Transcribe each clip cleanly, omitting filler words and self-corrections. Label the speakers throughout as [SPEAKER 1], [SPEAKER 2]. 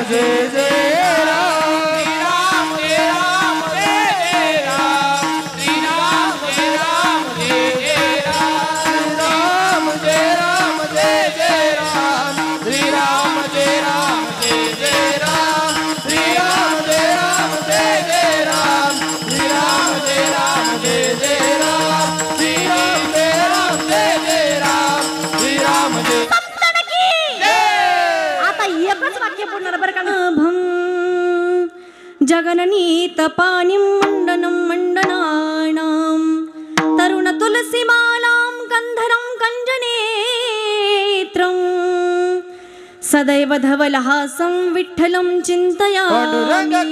[SPEAKER 1] जय जय राम
[SPEAKER 2] श्री राम जय जय राम श्री राम जय जय राम
[SPEAKER 1] जय राम जय जय राम श्री राम जय जय राम श्री राम जय जय राम श्री राम जय जय राम श्री राम जय जय राम श्री राम जय
[SPEAKER 3] आता एकच वाक्य बोलणार बरं का जगननीत पाणी मंडनं मंडनानां तरुण तुलसीमालां गंधरं कंजनेत्रं सदैव धवलहासं विठ्ठलं चिन्तयामि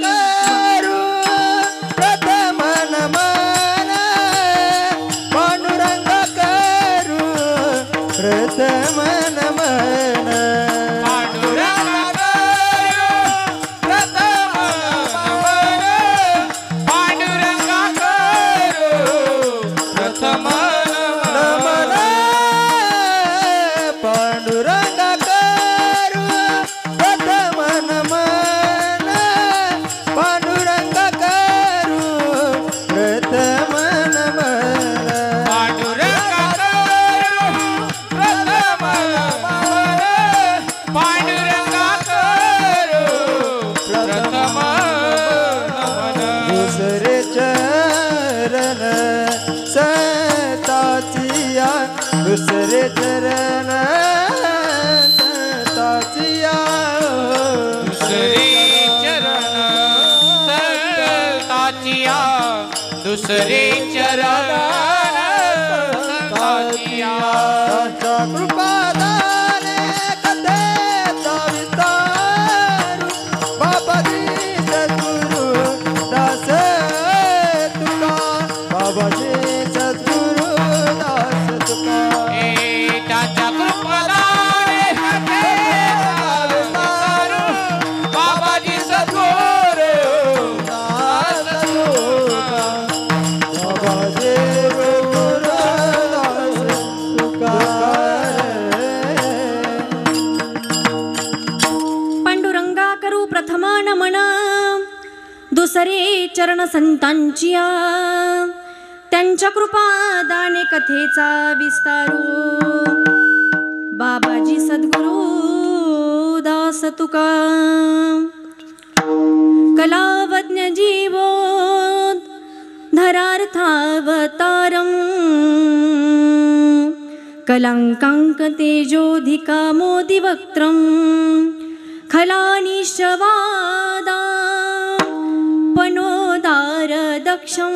[SPEAKER 1] प्रथम नमन पांडुरंग करू प्रथम नमन दुसरे चरण ताचिया
[SPEAKER 2] दुसरे चरण ताचिया दुसरे चरण ताचिया
[SPEAKER 1] कृपादाने कथेचा विस्तार बाबाजी सद्गुरु दास तुका बाबाजी सद्गुरु दास तुका
[SPEAKER 2] त्याच्या कृपादाने कथेचा विस्तार बाबाजी सद्गुरु
[SPEAKER 1] दास तुका बाबाजी सद्गुरु दास तुका
[SPEAKER 3] पांडुरंगा करू प्रथमा नमन दुसरे चरण संतांचिया त्यांच्या कृपा दाने कथेचा विस्तारू बाबाजी सद्गुरु दास तुका कलावज्ञ जीवो धरार्थावतारं कलंकांक तेजोधिका मोदिवक्त्रं खलानिशवादा पनोदार दक्षं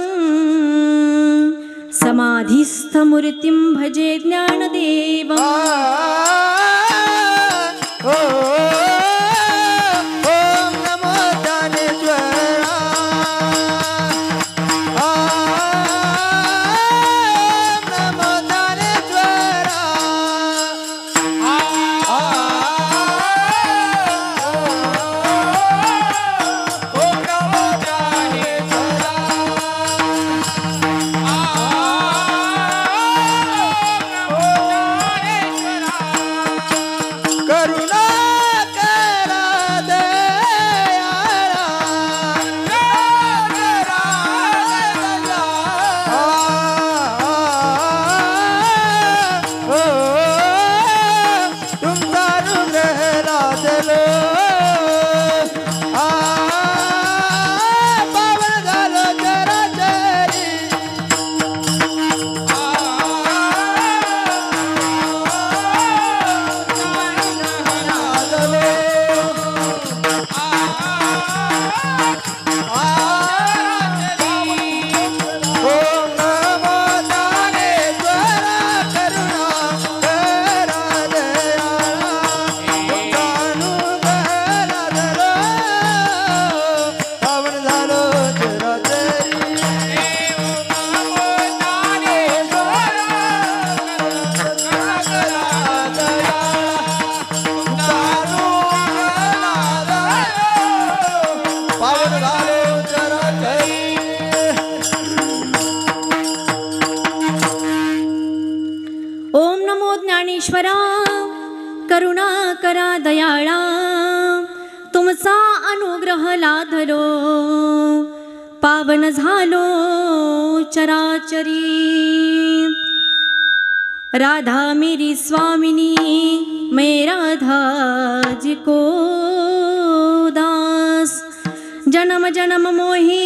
[SPEAKER 3] समाधिस्थमूर्तिं भजे ज्ञानदेवम्
[SPEAKER 1] ओम नमो ज्ञानेश्वरा ओम नमो ज्ञानेश्वरा
[SPEAKER 2] ओम नमो ज्ञानेश्वरा
[SPEAKER 1] करुणा करा दयाळा तुमचा अनुग्रह लादलो पावन झालो चराचरी ओम नमो ज्ञानेश्वरा करुणा करा दयाळा तुमचा अनुग्रह लादलो पावन झालो चराचरी पावन झालो चराचरी
[SPEAKER 3] ओम नमो ज्ञानेश्वरा करुणा करा दयाळा तुमचा अनुग्रह लाधलो पावन झालो चराचरी राधा मेरी स्वामिनी मैं राधा जी को दास जन्म जन्म मोहि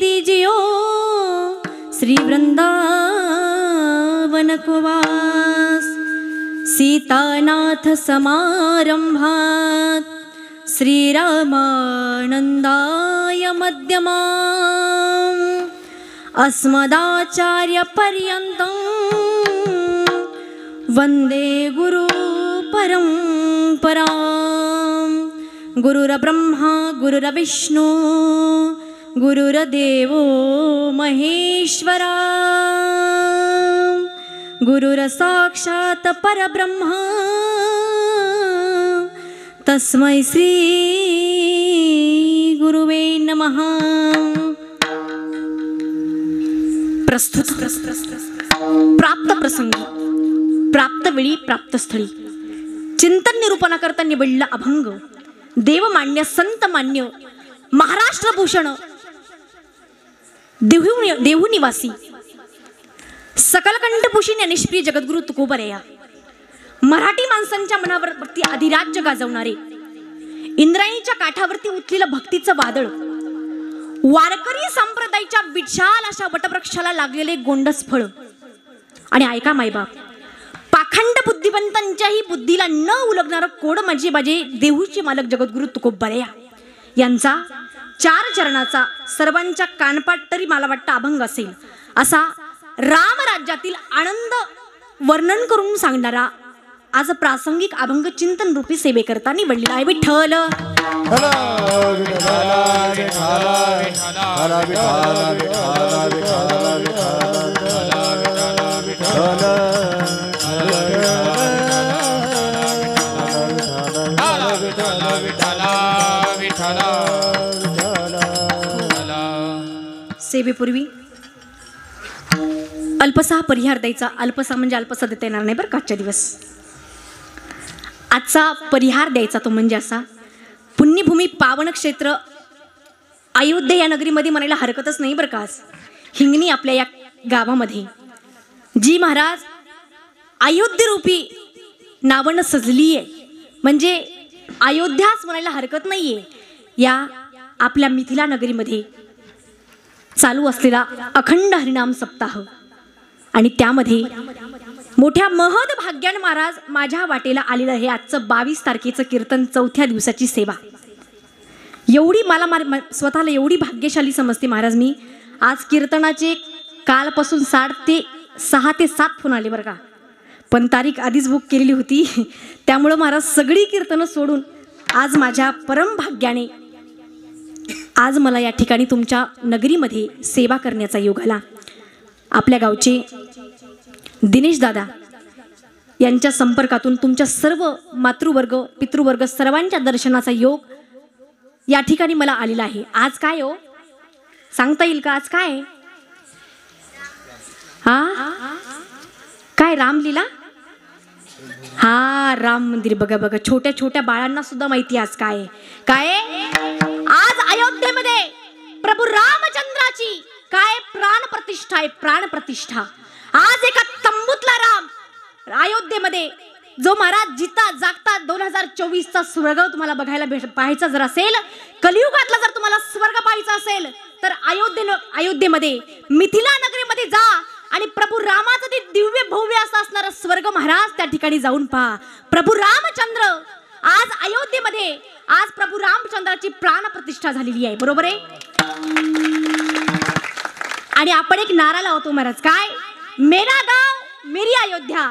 [SPEAKER 3] दीजियो श्री वृंदावन को वास सीतानाथ समारंभात श्रीरामानंदाय मध्यमाम् अस्मदाचार्य पर्यन्तं वंदे गुरु परंपरां गुरुर्ब्रह्मा गुरुर्विष्णु गुरुर्देवो महेश्वरा गुरुर्साक्षात् परब्रह्म तस्मै श्री गुरुवे नमः। प्रस्तुत प्राप्त प्रसंगी प्राप्त वेळी प्राप्त स्थळी चिंतन निरूपणाकरता निवडला अभंग देवमान्य संत मान्य महाराष्ट्र भूषण देहू निवासी सकल कंठभूषी ज्ञानेश्वरी जगद्गुरु तुकोबरया मराठी माणसांच्या मनावरती अधिराज्य गाजवणारे इंद्रायणीच्या काठावरती उठलेलं भक्तीचं वादळ वारकरी संप्रदायाच्या विशाल अशा वटवृक्षाला लागलेले गोंडस फळ आणि ऐका मायबाप पाखंड बुद्धिवंतांच्याही बुद्धीला न उलगणारं कोड माझे बाजे देहूचे मालक जगद्गुरु तुकोबरया यांचा 4 चरणाचा सर्वांच्या कानपाट तरी मला वाटतं अभंग असेल असा रामराज्यातील आनंद वर्णन करून सांगणारा आज प्रासंगिक अभंग चिंतन रूपी सेवेकरता निवडलेला आहे। विठ्ठल सेवेपूर्वी अल्पसा परिहार द्यायचा अल्पसा म्हणजे अल्पसा देता येणार नाही बरं का आजच्या दिवस आजचा परिहार द्यायचा तो म्हणजे असा पुण्यभूमी पावन क्षेत्र अयोध्या या नगरीमध्ये म्हणायला हरकतच नाही बरं का आज हिंगणी आपल्या या गावामध्ये जी महाराज अयोध्ये रूपी नावानं सजली आहे म्हणजे अयोध्याच म्हणायला हरकत नाहीये या आपल्या मिथिला नगरीमध्ये चालू असलेला अखंड हरिनाम सप्ताह आणि त्यामध्ये मोठ्या महद भाग्यान महाराज माझ्या वाटेला आलेलं आहे आजचं 22 तारखेचं कीर्तन 4थ्या दिवसाची सेवा एवढी मला स्वतःला एवढी भाग्यशाली समजते महाराज मी आज कीर्तनाचे कालपासून 6 ते 7 फोन आले बरं का पण तारीख आधीच बुक केलेली होती त्यामुळं महाराज सगळी कीर्तनं सोडून आज माझ्या परम भाग्याने आज मला या ठिकाणी तुमच्या नगरीमध्ये सेवा करण्याचा योग आला। आपल्या गावचे दिनेश दादा यांच्या संपर्कातून तुमच्या सर्व मातृवर्ग पितृवर्ग सर्वांच्या दर्शनाचा योग या ठिकाणी मला आलेला आहे। आज काय हो सांगता येईल का आज काय काय रामलीला राम मंदिर बघा बघा छोट्या छोट्या बाळांना सुद्धा माहिती आज काय काय आज अयोध्येमध्ये प्रभू रामचंद्राची काय प्राण प्रतिष्ठा आहे प्राण प्रतिष्ठा आज एका तंबूतला राम अयोध्येमध्ये जो महाराज जिता जागता 2024चा स्वर्ग तुम्हाला बघायला पाहायचा जर असेल कलियुगातला जर तुम्हाला स्वर्ग पाहायचा असेल तर अयोध्येमध्ये मिथिला नगरीमध्ये जा आणि प्रभू रामाचं ते दिव्य भव्य असं असणारं स्वर्ग महाराज त्या ठिकाणी जाऊन पहा। प्रभू रामचंद्र आज अयोध्येमध्ये आज प्रभू रामचंद्राची प्राण प्रतिष्ठा झालेली आहे बरोबर आहे। आणि आपण एक नारा लावतो महाराज काय मेरा गाव मेरी अयोध्या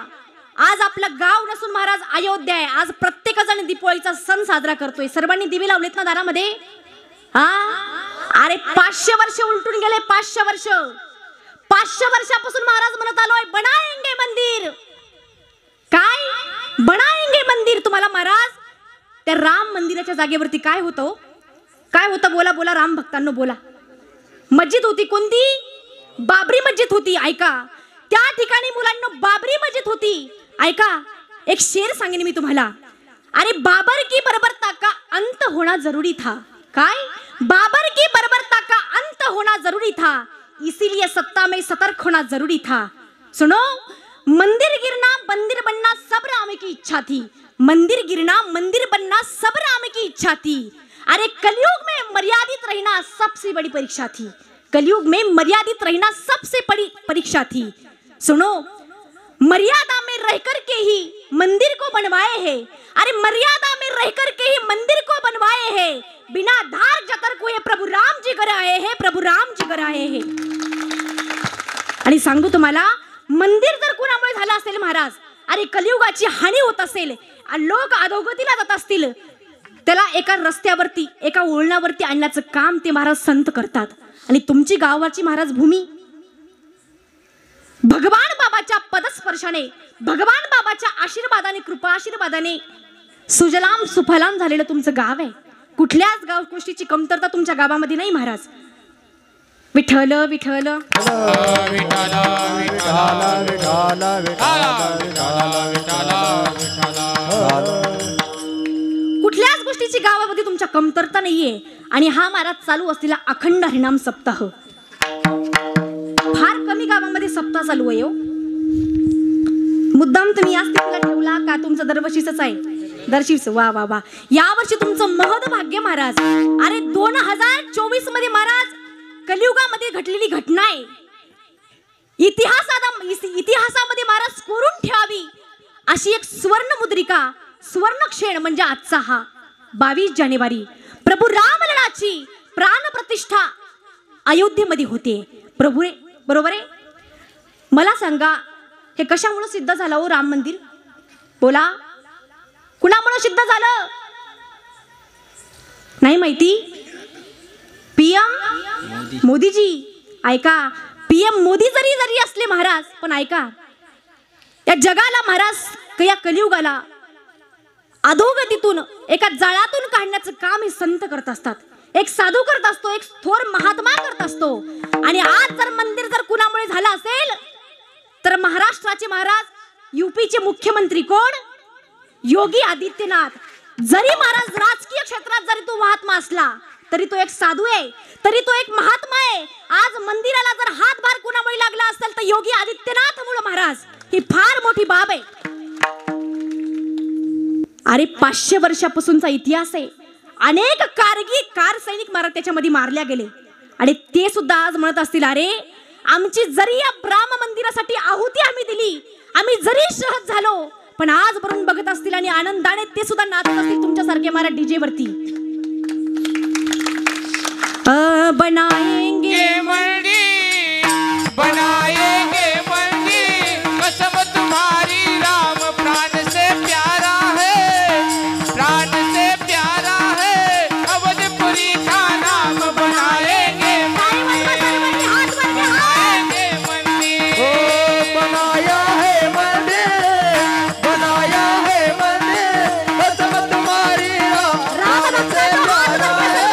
[SPEAKER 3] आज आपलं गाव नसून महाराज अयोध्या आहे। आज प्रत्येक जण दीपावलीचा सण साजरा करतोय सर्वांनी दिवे लावलेत ना दारामध्ये अरे 500 वर्ष उलटून गेले 500 वर्ष 500 वर्षापासून महाराज म्हणत आलोय बनाएंगे मंदिर काय बनाएंगे मंदिर तुम्हाला महाराज त्या राम मंदिराच्या जागेवरती काय होतं बोला बोला राम भक्तांनो बोला मस्जिद होती कोणती बाबरी मस्जिद होती ऐका त्या ठिकाणी मुलांना बाबरी मस्जिद होती ऐका एक शेर सांगेन मी तुम्हाला अरे बाबर की बरोबर ताका अंत होना जरूरी था। काय? बाबर की बर्बरता का अंत होना जरूरी था, इसीलिए सत्ता में सतर्क होना जरूरी था। सुनो, मंदिर गिरना मंदिर बनना सब राम की इच्छा थी, मंदिर गिरना मंदिर बनना सब राम की इच्छा थी। अरे कलयुग में मर्यादित रहना सबसे बड़ी परीक्षा थी, कलयुग में मर्यादित रहना सबसे बड़ी परीक्षा थी। सुनो, मर्यादा में रह करके ही मंदिर को बनवाए हैं। अरे मर्यादा में रह करके ही मंदिर को बनवाए हैं, बिना धार जतर को ये प्रभु राम जी घर आए हैं, प्रभु राम जी घर आए हैं। आणि सांगू तुम्हाला, मंदिर जर कुणामुळे झालं असेल महाराज, अरे कलियुगाची हानी होत असेल, लोक अधोगतीला जात असतील, त्याला एका रस्त्यावरती एका वळणावरती आणण्याचं काम ते महाराज संत करतात। आणि तुमची गावाची महाराज भूमी भगवान बाबाच्या पदस्पर्शाने, भगवान बाबाच्या आशीर्वादाने, कृपा आशीर्वादाने सुजलाम सुफलाम झालेलं तुमचं गाव आहे। कुठल्याच गाव गोष्टीची कमतरता तुमच्या गावामध्ये नाही महाराज। विठ्ठल विठ्ठल कुठल्याच गोष्टीची गावामध्ये तुमच्या कमतरता नाहीये। आणि हा महाराज चालू असलेला अखंड हरिनाम सप्ताह, फार कमी गावामध्ये सप्ताह चालू आहे हो। मुद्दाम तुम्ही आज तिला ठेवला का? तुमचं दरवर्षीच आहे, दरवर्षीच। वा वा वा, यावर्षी तुमचं महद भाग्य महाराज। अरे 2024 मध्ये महाराज कलियुगामध्ये घडलेली घटना आहे, इतिहासामध्ये महाराज कोरून ठेवावी अशी एक स्वर्ण मुद्रिका, स्वर्ण क्षण म्हणजे आजचा हा 22 जानेवारी प्रभू रामललाची प्राण प्रतिष्ठा अयोध्येमध्ये होते। प्रभू रे, बरोबर आहे? मला सांगा, हे कशामुळे सिद्ध झालं हो राम मंदिर? बोला, कुणामुळे सिद्ध झालं? नाही माहिती? पीएम मोदीजी, ऐका, पीएम मोदी जरी असले महाराज, पण ऐका, या जगाला महाराज, या कलियुगाला अधोगतीतून एका जाळातून काढण्याचं काम हे संत करत असतात, एक साधू करत असतो, एक थोर महात्मा करत असतो। आणि आज जर मंदिर जर कुणामुळे झालं असेल तर महाराष्ट्राचे महाराज, यूपीचे मुख्यमंत्री कोण? योगी आदित्यनाथ। जरी महाराज राजकीय क्षेत्रात जरी तो महात्मा असला तरी तो एक साधू आहे, तरी तो एक महात्मा आहे। आज मंदिराला जर हातभार कुणामुळे लागला असेल तर योगी आदित्यनाथ मुळे महाराज, ही फार मोठी बाब आहे। अरे 500 वर्षापासूनचा इतिहास आहे, अनेक कार सैनिक महाराज त्याच्यामध्ये मारल्या गेले, आणि ते सुद्धा आज म्हणत असतील, अरे आमची जरी या राम मंदिरासाठी आहुती आम्ही दिली, आम्ही जरी शहीद झालो, पण आज बरून बघत असतील आणि आनंदाने ते सुद्धा नाचत असतील तुमच्यासारखे महाराज डीजे वरती। बनाएंगे
[SPEAKER 2] मंदिर, बनाएंगे मंदिर, कसम तुम्हारी राम प्राण से प्यारा है, प्राण से प्यारा है, अवधपुरी का नाम बनाएंगे मंदिर, बनाएंगे मंदिर।
[SPEAKER 1] ओ बनाया है मंदिर, बनाया है मंदिर, कसम तुम्हारी राम से प्यारा है,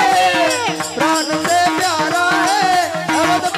[SPEAKER 1] प्राण से प्यारा है, अवध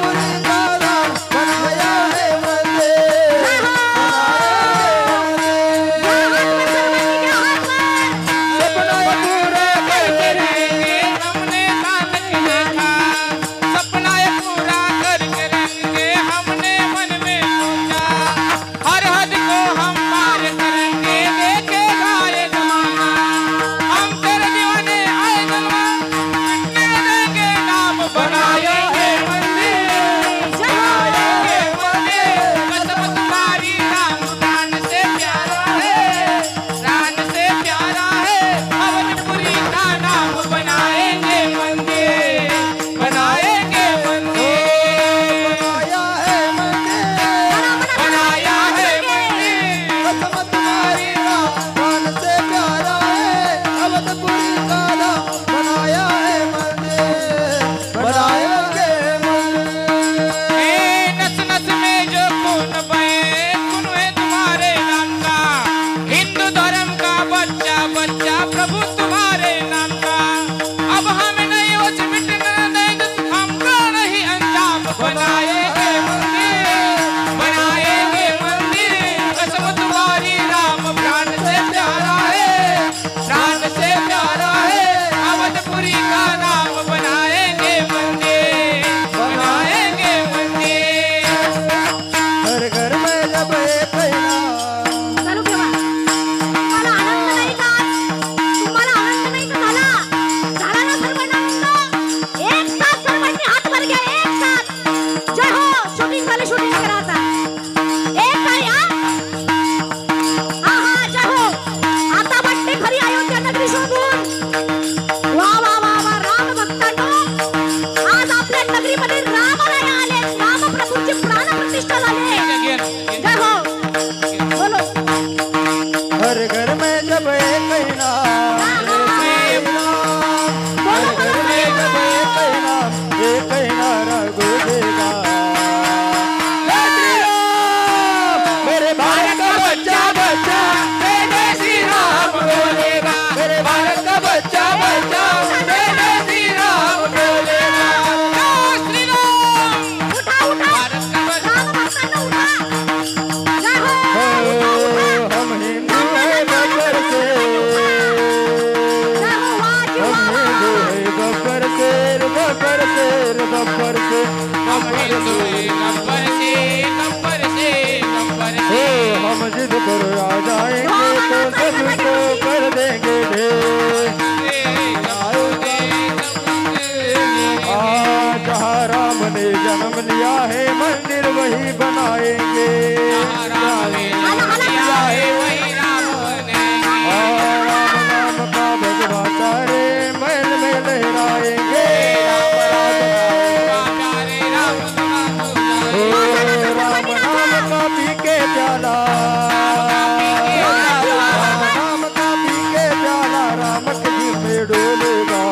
[SPEAKER 1] जब एक नाम हर घर में जब एक नारा गूंजेगा। जय श्री राम मेरे भारत का बच्चा बच्चा जय जय श्री राम बोलेगा। मेरे भारत का बच्चा बच्चा जय जय श्री राम बोलेगा।
[SPEAKER 2] जय श्री राम।
[SPEAKER 3] उठा उठा
[SPEAKER 2] भारत का बच्चा
[SPEAKER 3] राम भक्तांनो उठा जय हो
[SPEAKER 1] हम हिंदू हैं गब्बर से,
[SPEAKER 3] जय हो वाह
[SPEAKER 1] हम हिंदू हैं गब्बर से, गब्बर से, गब्बर से,
[SPEAKER 2] हम हिंदू हैं गब्बर से, गब्बर से, गब्बर से।
[SPEAKER 1] हम जिद पर आ जाएंगे तो सबको कर देंगे ढेर। जहाँ राम ने जन्म लिया है मंदिर वही बनाएंगे। राम नाम का भगवा तारे महल में लहराएंगे। राम नाम का पी के प्याला, राम नाम का पी के प्याला राम के जी में डोलेगा।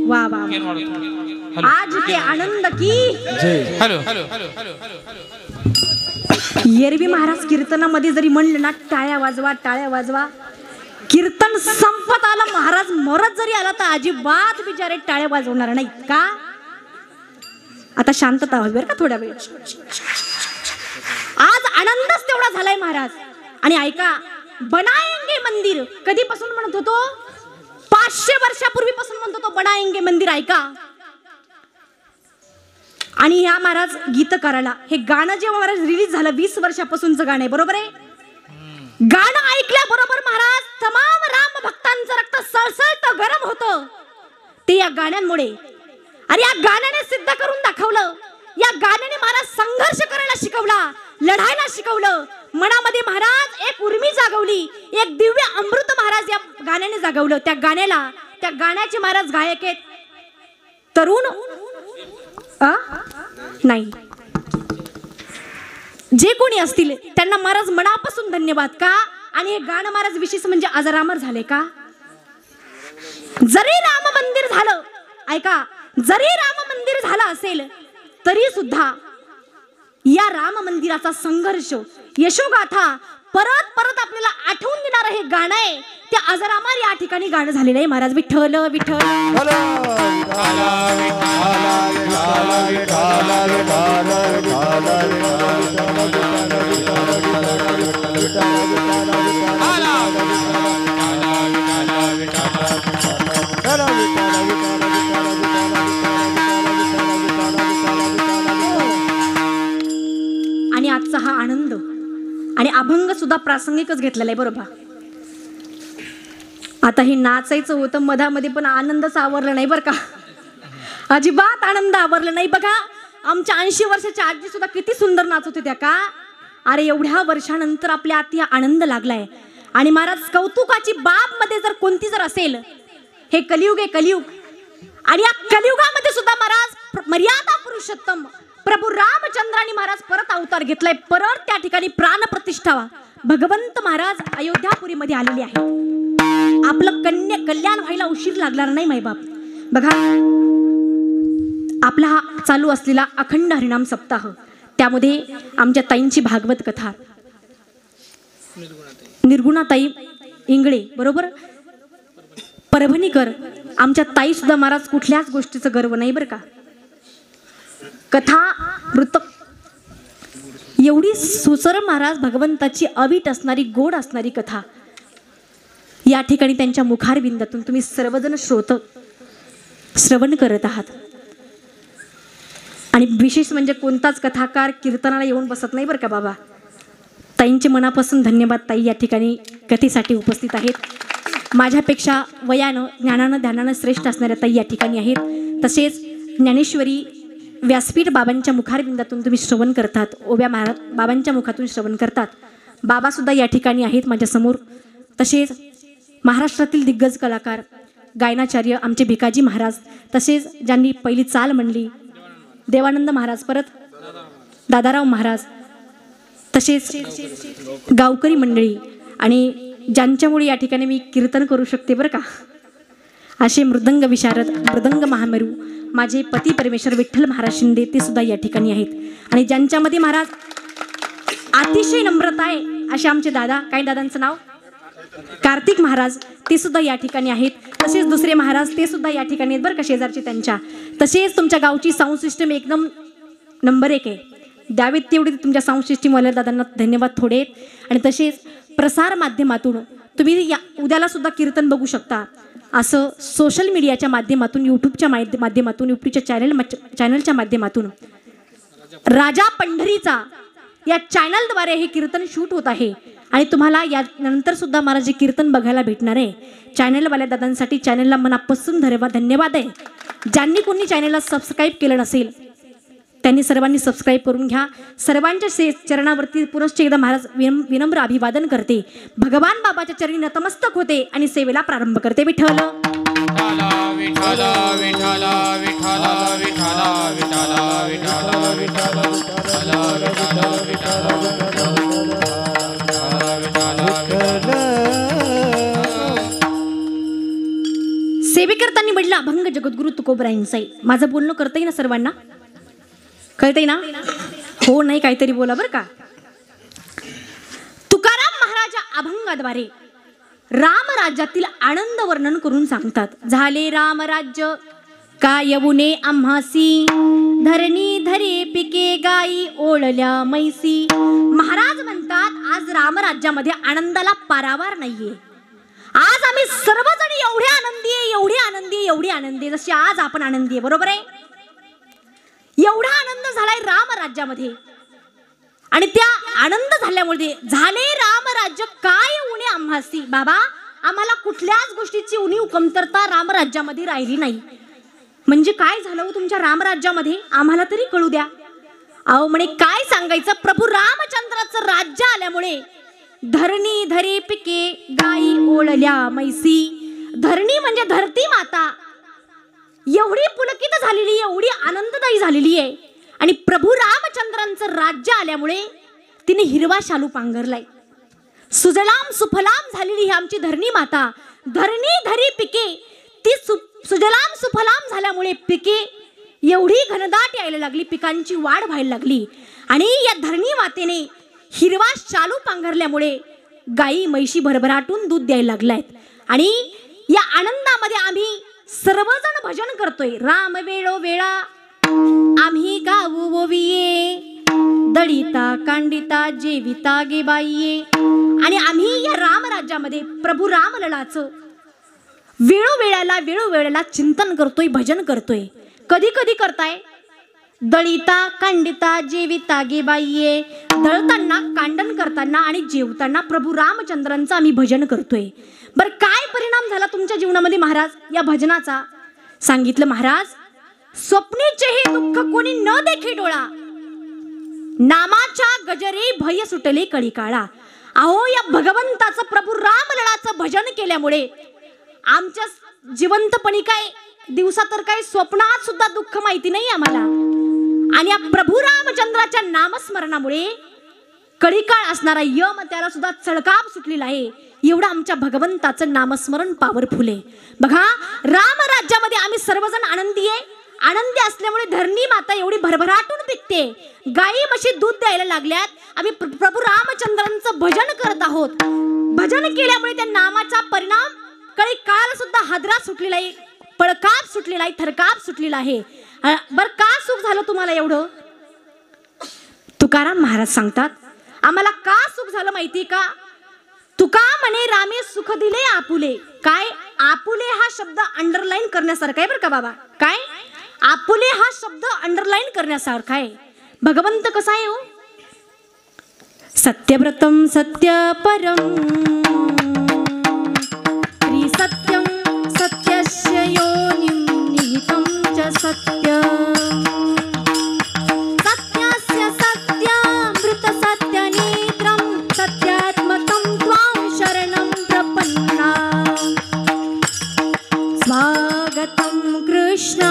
[SPEAKER 3] वाह वाह आज के आनंद की
[SPEAKER 2] हॅलो
[SPEAKER 3] एरवी महाराज कीर्तनामध्ये जरी म्हणलं ना टाळ्या वाजवा कीर्तन संपत आलं महाराज मरत जरी आला तर अजिबात बिचारे टाळ्या वाजवणार नाहीत का. आता शांतता हवी बरं का थोड्या वेळ. आज आनंदच तेवढा झालाय महाराज. आणि ऐका बनाएंगे मंदिर कधीपासून म्हणत होतो 500 वर्षापूर्वीपासून म्हणतो तो बनाएंगे मंदिर. ऐका आणि ह्या महाराज गीतकाराला हे गाणं जेव्हा महाराज रिलीज झालं 20 वर्षापासूनचं गाणं आहे बरोबर आहे. गाणं ऐकल्याबरोबर महाराज तमाम राम भक्तांचं रक्त सळसळतं गरम होतं ते या गाण्यांमुळे. आणि या गाण्याने सिद्ध करून दाखवलं. या गाण्याने महाराज संघर्ष करायला शिकवला, लढायला शिकवलं. मनामध्ये महाराज एक उर्मी जागवली, एक दिव्य अमृत महाराज या गाण्याने जागवलं. त्या गाण्याचे महाराज गायक आहेत तरुण नाही जे कोणी असतील त्यांना महाराज मनापासून धन्यवाद का. आणि हे गाणं महाराज विशेष म्हणजे अजरामर झाले का. जरी राम मंदिर झालं ऐका जरी राम मंदिर झालं असेल तरी सुद्धा या राम मंदिराचा संघर्ष यशोगाथा परत परत आपल्याला आठवून देणारं हे गाणं आहे. ते अजरामर या ठिकाणी गाणं झालेलं आहे महाराज. विठ्ठल विठ्ठल आणि आजचा हा आनंद आणि अभंग सुद्धा प्रासंगिकच घेतलेला आहे बरोबर. आता हे नाचायचं होतं मधामध्ये पण आनंदच आवरला नाही बरं का. अजिबात आनंद आवरला नाही. बघा आमच्या 80 वर्षाच्या आजी सुद्धा किती सुंदर नाचत होत्या का. अरे एवढ्या वर्षानंतर आपल्या आत आनंद लागलाय. आणि महाराज कौतुकाची बाब मध्ये जर कोणती जर असेल, हे कलियुग आहे कलियुग. आणि या कलियुगामध्ये सुद्धा महाराज मर्यादा पुरुषोत्तम प्रभू रामचंद्रांनी महाराज परत अवतार घेतलाय. परत त्या ठिकाणी प्राण प्रतिष्ठा भगवंत महाराज अयोध्यापुरीमध्ये आलेले आहे. आपलं कल्याण व्हायला उशीर लागणार नाही मायबाप. बघा आपला हा चालू असलेला अखंड हरिनाम सप्ताह, त्यामध्ये आमच्या ताईंची भागवत कथा, निर्गुणाताई इंगळे बरोबर, परभणीकर आमच्या ताई सुद्धा महाराज कुठल्याच गोष्टीचं गर्व नाही बरं का. कथा वृत्त एवढी सुसर महाराज भगवंताची अवीट असणारी गोड असणारी कथा या ठिकाणी त्यांच्या मुखारबिंदातून तुम्ही सर्वजण श्रवण करत आहात. आणि विशेष म्हणजे कोणताच कथाकार कीर्तनाला येऊन बसत नाही बरं का बाबा. ताईंचे मनापासून धन्यवाद. ताई या ठिकाणी कथेसाठी उपस्थित आहेत. माझ्यापेक्षा वयानं ज्ञानानं ध्यानानं श्रेष्ठ असणाऱ्या ताई या ठिकाणी आहेत. तसेच ज्ञानेश्वरी व्यासपीठ बाबांच्या मुखारबिंदातून तुम्ही श्रवण करतात, ओव्या महाराज बाबांच्या मुखातून श्रवण करतात. बाबासुद्धा या ठिकाणी आहेत माझ्यासमोर. तसेच महाराष्ट्रातील दिग्गज कलाकार गायनाचार्य आमचे भिकाजी महाराज, तसेच ज्यांनी पहिली चाल म्हणली देवानंद महाराज, परत दादाराव महाराज, तसेच गावकरी मंडळी, आणि ज्यांच्यामुळे या ठिकाणी मी कीर्तन करू शकते बरं का, असे मृदंग विशारद मृदंग महामेरू माझे पती परमेश्वर विठ्ठल महाराज शिंदे, ते सुद्धा या ठिकाणी आहेत. आणि ज्यांच्यामध्ये महाराज अतिशय नम्रता आहे असे आमचे दादा, काय दादांचं नाव, कार्तिक महाराज, ते सुद्धा या ठिकाणी आहेत. तसेच दुसरे महाराज ते सुद्धा या ठिकाणी आहेत बरं का, शेजारचे त्यांच्या. तसेच तुमच्या गावची साऊंड सिस्टम एकदम नंबर 1 आहे. द्यावेत तेवढे तुमच्या साऊंड सिस्टीमवाल्या दादांना धन्यवाद थोडे आहेत. आणि तसेच प्रसार माध्यमातून तुम्ही या उद्याला सुद्धा कीर्तन बघू शकता. असं सोशल मीडियाच्या माध्यमातून, यूट्यूबच्या माध्यमातून, यूट्यूबच्या चॅनलच्या माध्यमातून राजा पंढरीचा या चॅनलद्वारे हे कीर्तन शूट होत आहे. आणि तुम्हाला यानंतर सुद्धा मला जे कीर्तन बघायला भेटणार आहे, चॅनलवाल्या दादांसाठी चॅनलला मनापासून धन्यवाद आहे. ज्यांनी कोणी चॅनलला सबस्क्राईब केलं नसेल त्यांनी सर्वांनी सबस्क्राईब करून घ्या. सर्वांच्या चरणावरती पुनश्च एकदा महाराज विनम्र अभिवादन करते. भगवान बाबाच्या चरणी नतमस्तक होते आणि सेवेला प्रारंभ करते. विठ्ठल
[SPEAKER 2] विठ्ठल विठ्ठल विठ्ठल विठ्ठल विठ्ठल
[SPEAKER 3] सेवे करताना म्हटलं अभंग जगद्गुरु तुकोबरायांचा. माझं बोलणं करतंय ना सर्वांना, कळतंय ना? हो नाही काहीतरी बोला बरं का. तुकाराम महाराज अभंगाद्वारे रामराज्यातील आनंद वर्णन करून सांगतात. झाले रामराज्य का येऊने आम्हासी, धरणी धरे पिके गाई ओळल्या मैसी. महाराज म्हणतात आज रामराज्यामध्ये आनंदाला पारावार नाहीये. आज आम्ही सर्वजण एवढे आनंदी आहे, एवढे आनंदी आहे, एवढे आनंदी जशी आज आपण आनंदी आहे. बरोबर आहे? एवढा आनंद झालाय रामराज्यामध्ये. आणि त्या आनंद झाल्यामुळे झाले रामराज्य काय उणे आम्हासी. बाबा आम्हाला कुठल्याच गोष्टीची उणीव कमतरता रामराज्यामध्ये राहिली नाही. म्हणजे काय झालं तुमच्या रामराज्यामध्ये आम्हाला तरी कळू द्या. अहो म्हणे काय सांगायचं, प्रभू रामचंद्राचं राज्य आल्यामुळे धरणी धरे पिके गाई ओळल्या मैसी. धरणी म्हणजे धरती माता एवढी पुलकित झालेली, एवढी आनंददायी झालेली आहे. आणि प्रभू रामचंद्रांचं राज्य आल्यामुळे तिने हिरवा शालू पांघरलाय. सुजलाम सुफलाम झालेली ही आमची धरणी माता. धरणी धरी पिके, ती सुजलाम सुफलाम झाल्यामुळे पिके एवढी घनदाट यायला लागली, पिकांची वाढ व्हायला लागली. आणि या धरणी मातेने हिरवा शालू पांघरल्यामुळे गाई म्हैशी भरभराटून दूध द्यायला लागलायत. आणि या आनंदामध्ये आम्ही सर्वजण भजन करतोय. राम वेळो वेळा आम्ही गाऊ ओविये, दळिता कांडिता जेविता गे बाईये. आणि आम्ही या रामराज्यामध्ये प्रभू रामललाचं वेळोवेळेला चिंतन करतोय, भजन करतोय. कधी कधी करताय? दळिता कांडिता जेविता गे बाईये. दळताना, कांडन करताना आणि जेवताना प्रभू रामचंद्रांचं आम्ही भजन करतोय. बरं, काय परिणाम झाला तुमच्या जीवनामध्ये महाराज या भजनाचा? सांगितलं महाराज, स्वप्नीचे हे दुःख कोणी न देखे डोळा, नामाच्या गजरे भय सुटले कळी काळा. अहो, या भगवंताचं प्रभू रामललाचं भजन केल्यामुळे आमच्या जिवंतपणी काय दिवसा तर काय स्वप्नात सुद्धा दुःख माहिती नाही आम्हाला. आणि या प्रभू रामचंद्राच्या नामस्मरणामुळे कळीकाळ असणारा यम त्याला सुद्धा चळकाप सुटलेला आहे. एवढं आमच्या भगवंताचं नामस्मरण पॉवरफुल आहे. बघा, रामराज्यामध्ये आम्ही सर्वजण आनंदी आहे. आनंदी असल्यामुळे धरणी माता एवढी भरभराटून पिकते. गायी म्हशी दूध द्यायला लागल्यात. आम्ही प्रभू रामचंद्रांचं भजन करत आहोत. भजन केल्यामुळे त्या नामाचा परिणाम कळी काळ सुद्धा हादरा सुटलेला आहे, पळकाप सुटलेला आहे, थरकाप सुटलेला आहे. बर, का सुख झालं तुम्हाला एवढं? तुकाराम महाराज सांगतात, आम्हाला का सुख झालं माहिती का? तुका म्हणे रामे सुख दिले आपुले. काय? आपुले हा शब्द अंडरलाईन करण्यासारखा आहे बरं का बाबा. काय? आपुले हा शब्द अंडरलाईन करण्यासारखा आहे. भगवंत कसा आहे हो? सत्यव्रतम सत्य परम सत्यम सत्यस्य योनिं निहितं च सत्य सत्यस्य सत्यामृत सत्यनेत्रं सत्यात्मकं त्वां शरणं प्रपन्ना. स्वागतं कृष्ण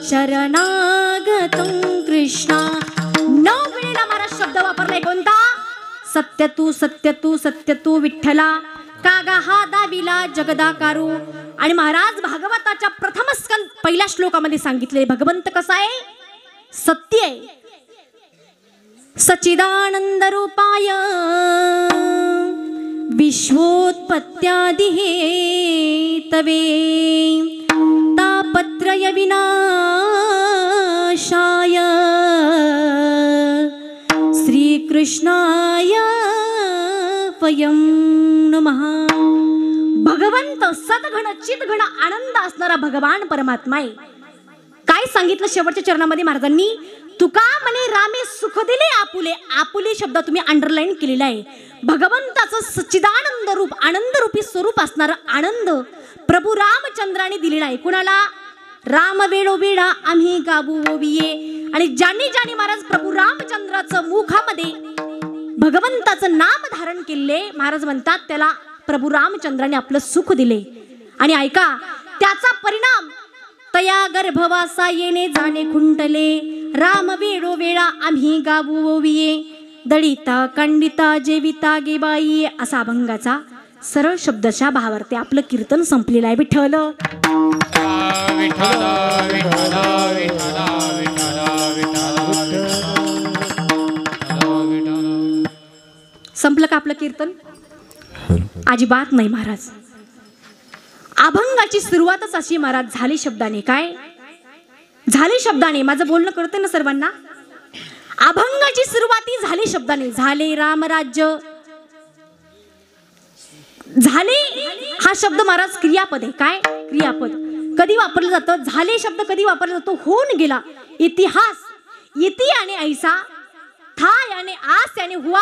[SPEAKER 3] शरणागतं कृष्ण. 9 वेळेला महाराज शब्द वापरलाय. कोणता? सत्य तू सत्य तू सत्य तू विठ्ठला कागा हा दाविला जगदाकारू. आणि महाराज भागवताच्या प्रथम स्कंद पहिल्या श्लोकामध्ये सांगितले भगवंत कसा आहे? सत्य आहे. सच्चिदानंद रूपाय विश्वोत्पत्त्यादि हेतवे तापत्रय विनाशाय श्रीकृष्णाय वयं नमः. भगवंत सद्गण चितगण आनंद असणारा भगवान परमात्मा आहे. काय सांगितलं शेवटच्या चरणामध्ये महाराजांनी? तुका म्हणे रामे सुख दिले आपुले. आपुले शब्द तुम्ही अंडरलाईन केलेला आहे. भगवंताचं सच्चिदानंद रूप, आनंद रूपी स्वरूप असणारा आनंद प्रभू रामचंद्राने दिलेला आहे. कुणाला? राम वेळोवेळा आम्ही गाऊ ओविये. आणि ज्यांनी ज्यांनी महाराज प्रभू रामचंद्राचं मुखामध्ये भगवंताचं नाम धारण केले, महाराज म्हणतात त्याला प्रभू रामचंद्राने आपलं सुख दिले. आणि ऐका, त्याचा परिणाम तया गर्भवासा येणे जाणे खुंटले. राम वेळोवेळा आम्ही गाऊ ओविये. दळिता कांडिता जेविता गे बाई असा अभंगाचा सरळ शब्दशा भावार्थे आपलं कीर्तन संपलेलं आहे. विठ्ठल संपलं का आपलं कीर्तन? अजिबात नाही महाराज. अभंगाची सुरुवातच अशी महाराज झाली शब्दाने. काय झाली शब्दाने? माझं बोलणं कळतंय ना सर्वांना? अभंगाची सुरुवाती झाली शब्दाने. झाले रामराज्य. झाले हा शब्द महाराज क्रियापद आहे. काय? क्रियापद. कधी वापरलं जातं? झाले शब्द कधी वापरला जातो? होऊन गेला. इतिहास. इति आणि ऐसा, था याने आस याने हुआ,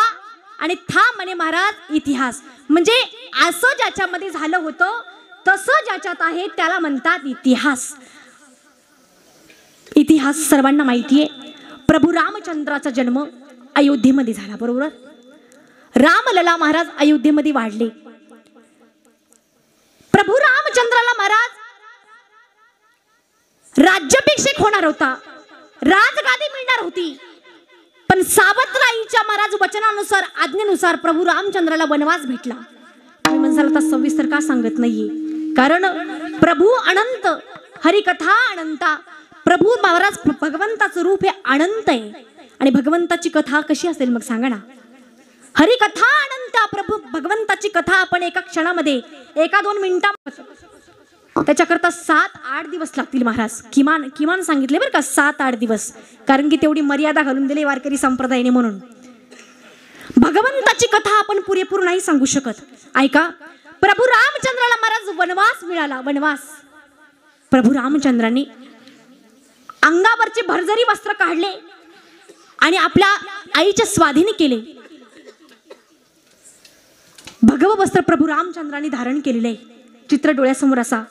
[SPEAKER 3] आणि था म्हणे महाराज इतिहास. म्हणजे असं ज्याच्यामध्ये झालं होतं तसं ज्याच्यात आहे त्याला म्हणतात इतिहास. इतिहास सर्वांना माहिती आहे. प्रभू रामचंद्राचा जन्म अयोध्येमध्ये झाला, बरोबर? रामलला महाराज अयोध्येमध्ये वाढले. प्रभू रामचंद्राला महाराज राज्याभिषेक होणार होता, राजगादी मिळणार होती. पण सावत्राईच्या महाराज वचनानुसार, आज्ञेनुसार प्रभू रामचंद्राला वनवास भेटला. तुम्ही म्हणसाल आता सविस्तर का सांगत नाहीये? कारण प्रभू अनंत, हरिकथा अनंता. प्रभू महाराज भगवंताचं रूप हे अनंत आहे. आणि भगवंताची कथा कशी असेल मग सांगा ना? हरिकथा अनंता. प्रभू भगवंताची कथा आपण एका क्षणामध्ये, 1-2 मिनिटात त्याच्याकरता 7-8 दिवस लागतील महाराज, किमान किमान सांगितले बरं का, 7-8 दिवस, कारण की तेवढी मर्यादा घालून दिली वारकरी संप्रदायाने. म्हणून भगवंताची कथा आपण पुरेपूर नाही सांगू शकत. ऐका, प्रभू रामचंद्राला महाराज वनवास मिळाला. वनवास. प्रभू रामचंद्रांनी अंगावरचे भरजरी वस्त्र काढले आणि आपल्या आईच्या स्वाधीन केले. भगव वस्त्र प्रभू रामचंद्रांनी धारण केलेले. चित्र डोळ्यासमोर असा.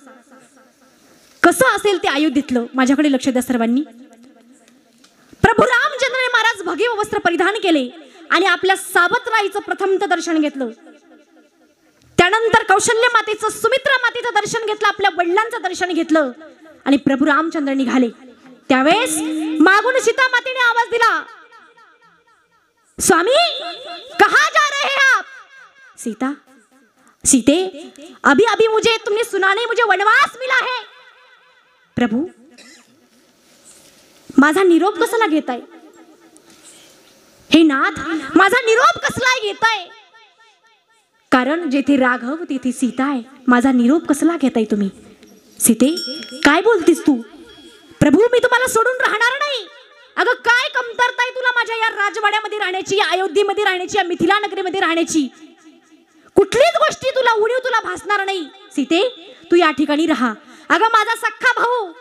[SPEAKER 3] कसं असेल ते अयोध्येतलं, माझ्याकडे लक्ष द्या सर्वांनी. प्रभू रामचंद्राने महाराज भगव वस्त्र परिधान केले आणि आपल्या सावत्राईचं प्रथमतः दर्शन घेतलं. त्यानंतर कौशल्य मातेचं, सुमित्रा मातेचं दर्शन घेतलं, आपल्या वडिलांचं दर्शन घेतलं आणि प्रभू रामचंद्र निघाले. त्यावेळेस मागून सीता मातेने आवाज दिला, स्वामी कहाँ जा रहे हैं आप? सीता, सीते, अभी अभी मुझे तुमने सुना नहीं, मुझे वनवास मिला है. प्रभू माझा निरोप कसला घेताय? हे नाथ, माझा निरोप कसला घेताय? कारण जेथे राघव तेथे सीता आहे. माझा निरोप कसला घेताय तुम्ही? सीते काय बोलतेस तू? प्रभू मी तुम्हाला सोडून राहणार नाही. अगं काय कमतरता आहे तुला माझ्या या राजवाड्यामध्ये राहण्याची, या अयोध्येमध्ये राहण्याची, या मिथिला नगरीमध्ये राहण्याची? कुठलीच गोष्टी तुला उणीव तुला भासणार नाही. सीते तू या ठिकाणी राहा. अगं माझा सख्खा भाऊ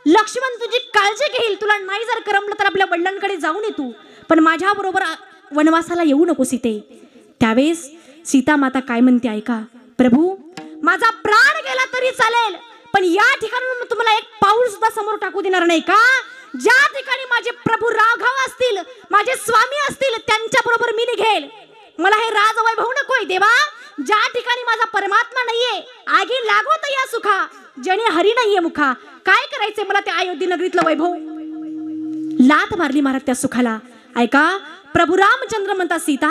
[SPEAKER 3] लक्ष्मण तुझी काळजी घेईल. तुला नाही जर करमलं तर आपल्या वडिलांकडे जाऊन ये तू, पण माझ्या बरोबर वनवासाला येऊ नको सीते. त्यावेळेस सीता माता काय म्हणते ऐका, प्रभू माझा प्राण गेला तरी चालेल, पण या ठिकाणी तुम्हाला एक पाऊल सुद्धा समोर टाकू देणार नाही. का? ज्या ठिकाणी माझे प्रभू राघव असतील, माझे स्वामी असतील, त्यांच्या बरोबर मी निघेल. मला हे राजवैभव नकोय देवा. ज्या ठिकाणी माझा परमात्मा नाहीये, आगी लागोत या सुखा, जने हरी नाहीये मुखा. काय करायचंय मला त्या अयोध्या नगरीतलं वैभव? लात मारली महाराज त्या सुखाला. ऐका, प्रभू रामचंद्र म्हणतात सीता,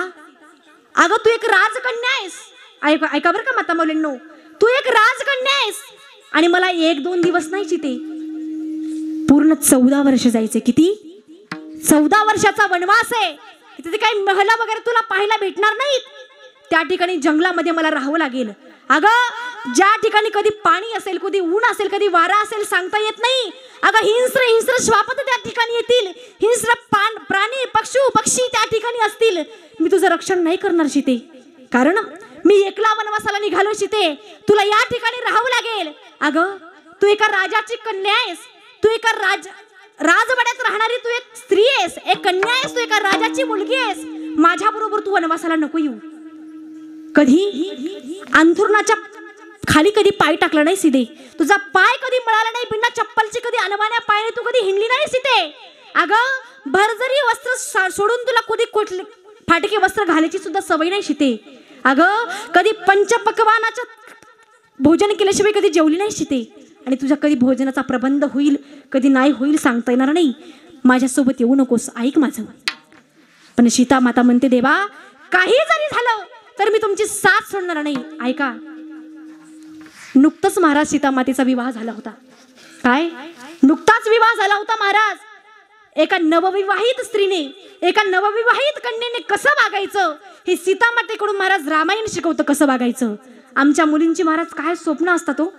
[SPEAKER 3] अगं तू एक राजकन्या आहेस. ऐका ऐका बरं का माता मुलींनो, तू एक राजकन्या आहेस आणि मला 1-2 दिवस नाही चिते, पूर्ण 14 वर्ष जायचे. किती? 14 वर्षाचा वनवास आहे. तिथे काही महला वगैरे तुला पाहायला भेटणार नाहीत. त्या ठिकाणी जंगलामध्ये मला राहावं लागेल. अगं ज्या ठिकाणी कधी पाणी असेल, कधी ऊन असेल, कधी वारा असेल, सांगता येत नाही. अगं हिंस्र श्वापद त्या ठिकाणी येतील, हिंस्र प्राणी पक्षी त्या ठिकाणी असतील. मी तुझं रक्षण नाही करणार सीते, कारण मी एकला वनवासाला निघालो सीते. तुला या ठिकाणी राहावं लागेल. अगं तू एका राजाची कन्या आहेस, तू एका राजवाड्यात राहणारी तू एक स्त्री आहेस, एक कन्या आहेस, तू एका राजाची मुलगी आहेस. माझ्या बरोबर तू वनवासाला नको येऊ. कधी अंथरुणाच्या खाली कधी पाय टाकला नाही सीते. तुझा पाय कधी मिळाला नाही, बिना चप्पलची कधी अनवाण्या पायाने तू कधी हिंडली नाही सीते. अगं भरजरी वस्त्र सोडून तुला कधी फाटके वस्त्र घालायची सुद्धा सवय नाही सीते. अगं कधी पंचपक्वानाचं भोजन केल्याशिवाय कधी जेवली नाही सीते. आणि तुझ्या कधी भोजनाचा प्रबंध होईल, कधी नाही होईल सांगता येणार नाही. माझ्यासोबत येऊ नकोस, ऐक माझं. पण सीता माता म्हणते देवा, काही जरी झालं तर मी तुमची साथ सोडणार नाही. ऐका, नुकताच महाराज सीता मातेचा विवाह झाला होता. काय? नुकताच विवाह झाला होता महाराज. एका नवविवाहित स्त्रीने, एका नवविवाहित कन्येने कसं वागायचं हे सीता मातेकडून महाराज रामायण शिकवतं. कसं वागायचं. आमच्या मुलींची महाराज काय स्वप्न असतात हो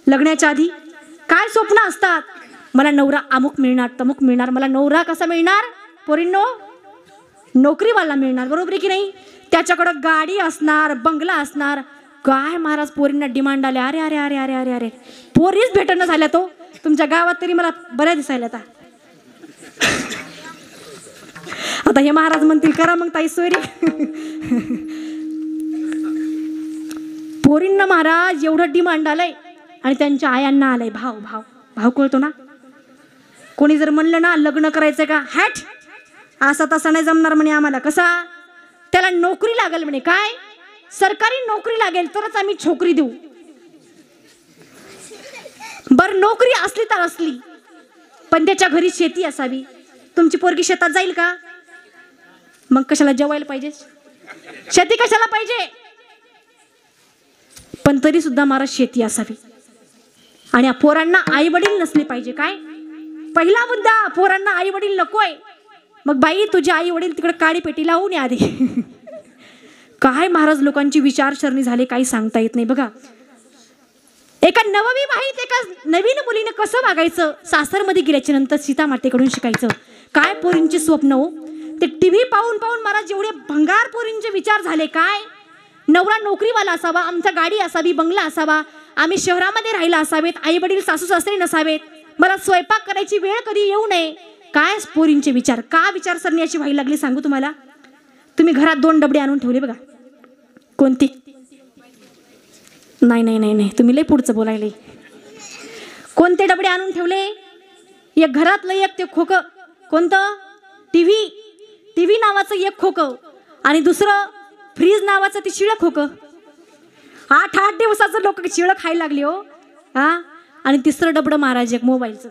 [SPEAKER 3] लग्नाच्या आधी, काय स्वप्न असतात. मला नवरा अमुक मिळणार, तमुक मिळणार. मला नवरा कसा मिळणार पोरींनो? नोकरीवाला मिळणार, बरोबर आहे की नाही? त्याच्याकडं गाडी असणार, बंगला असणार. काय महाराज पोरींना डिमांड आले. अरे अरे अरे अरे अरे अरे पोरीच भेटणं झाल्या. तो तुमच्या गावात तरी मला बऱ्या दिसायला आता हे महाराज म्हणतील करा मग ताई सोयरी. पोरींना महाराज एवढं डिमांड आलंय आणि त्यांच्या आयांना आलंय भाव भाव भाव कळतो ना. कोणी जर म्हणलं ना लग्न करायचंय का, हॅट असा तसा नाही जमणार म्हणे आम्हाला. कसा? त्याला नोकरी लागेल म्हणे. काय? सरकारी नोकरी लागेल तरच आम्ही छोकरी देऊ. बर नोकरी असली तर असली, पण त्याच्या घरी शेती असावी. तुमची पोरगी शेतात जाईल का? मग कशाला जेवायला पाहिजे? शेती कशाला पाहिजे? पण तरी सुद्धा महाराज शेती असावी. आणि पोरांना आई वडील नसले पाहिजे. काय? पहिला मुद्दा, पोरांना आई वडील नकोय. मग बाई तुझे आई वडील तिकडे काळी पेटी लावून आधी. काय महाराज लोकांची विचारसरणी झाली काही सांगता येत नाही. बघा एका नवविवाहित एका नवीन मुलीने कसं वागायचं, सासरमध्ये गेल्याच्या नंतर सीता मातेकडून शिकायचं. काय पोरींची स्वप्न हो. ते टीव्ही पाहून पाहून मला जेवढे भंगार पोरींचे विचार झाले. काय नवरा नोकरीवाला असावा, आमचा गाडी असावी, बंगला असावा, आम्ही शहरामध्ये राहिला असावेत, आई वडील सासू सासरे नसावेत, मला स्वयंपाक करायची वेळ कधी येऊ नये. काय पोरींचे विचार, का विचारसरणी अशी व्हायला लागली सांगू तुम्हाला. तुम्ही घरात 2 डबडे आणून ठेवले बघा. कोणती? नाही नाही नाही नाही, तुम्ही लय पुढचं बोलायले. कोणते डबडे आणून ठेवले? एक घरातलं एक ते खोकं. कोणतं? टीव्ही नावाचं एक खोकं आणि दुसरं फ्रीज नावाचं ते शिळं खोकं. 8 दिवसाचं लोक शिळं खायला लागले हो. हा, आणि तिसरं डबडं महाराज एक मोबाईलचं.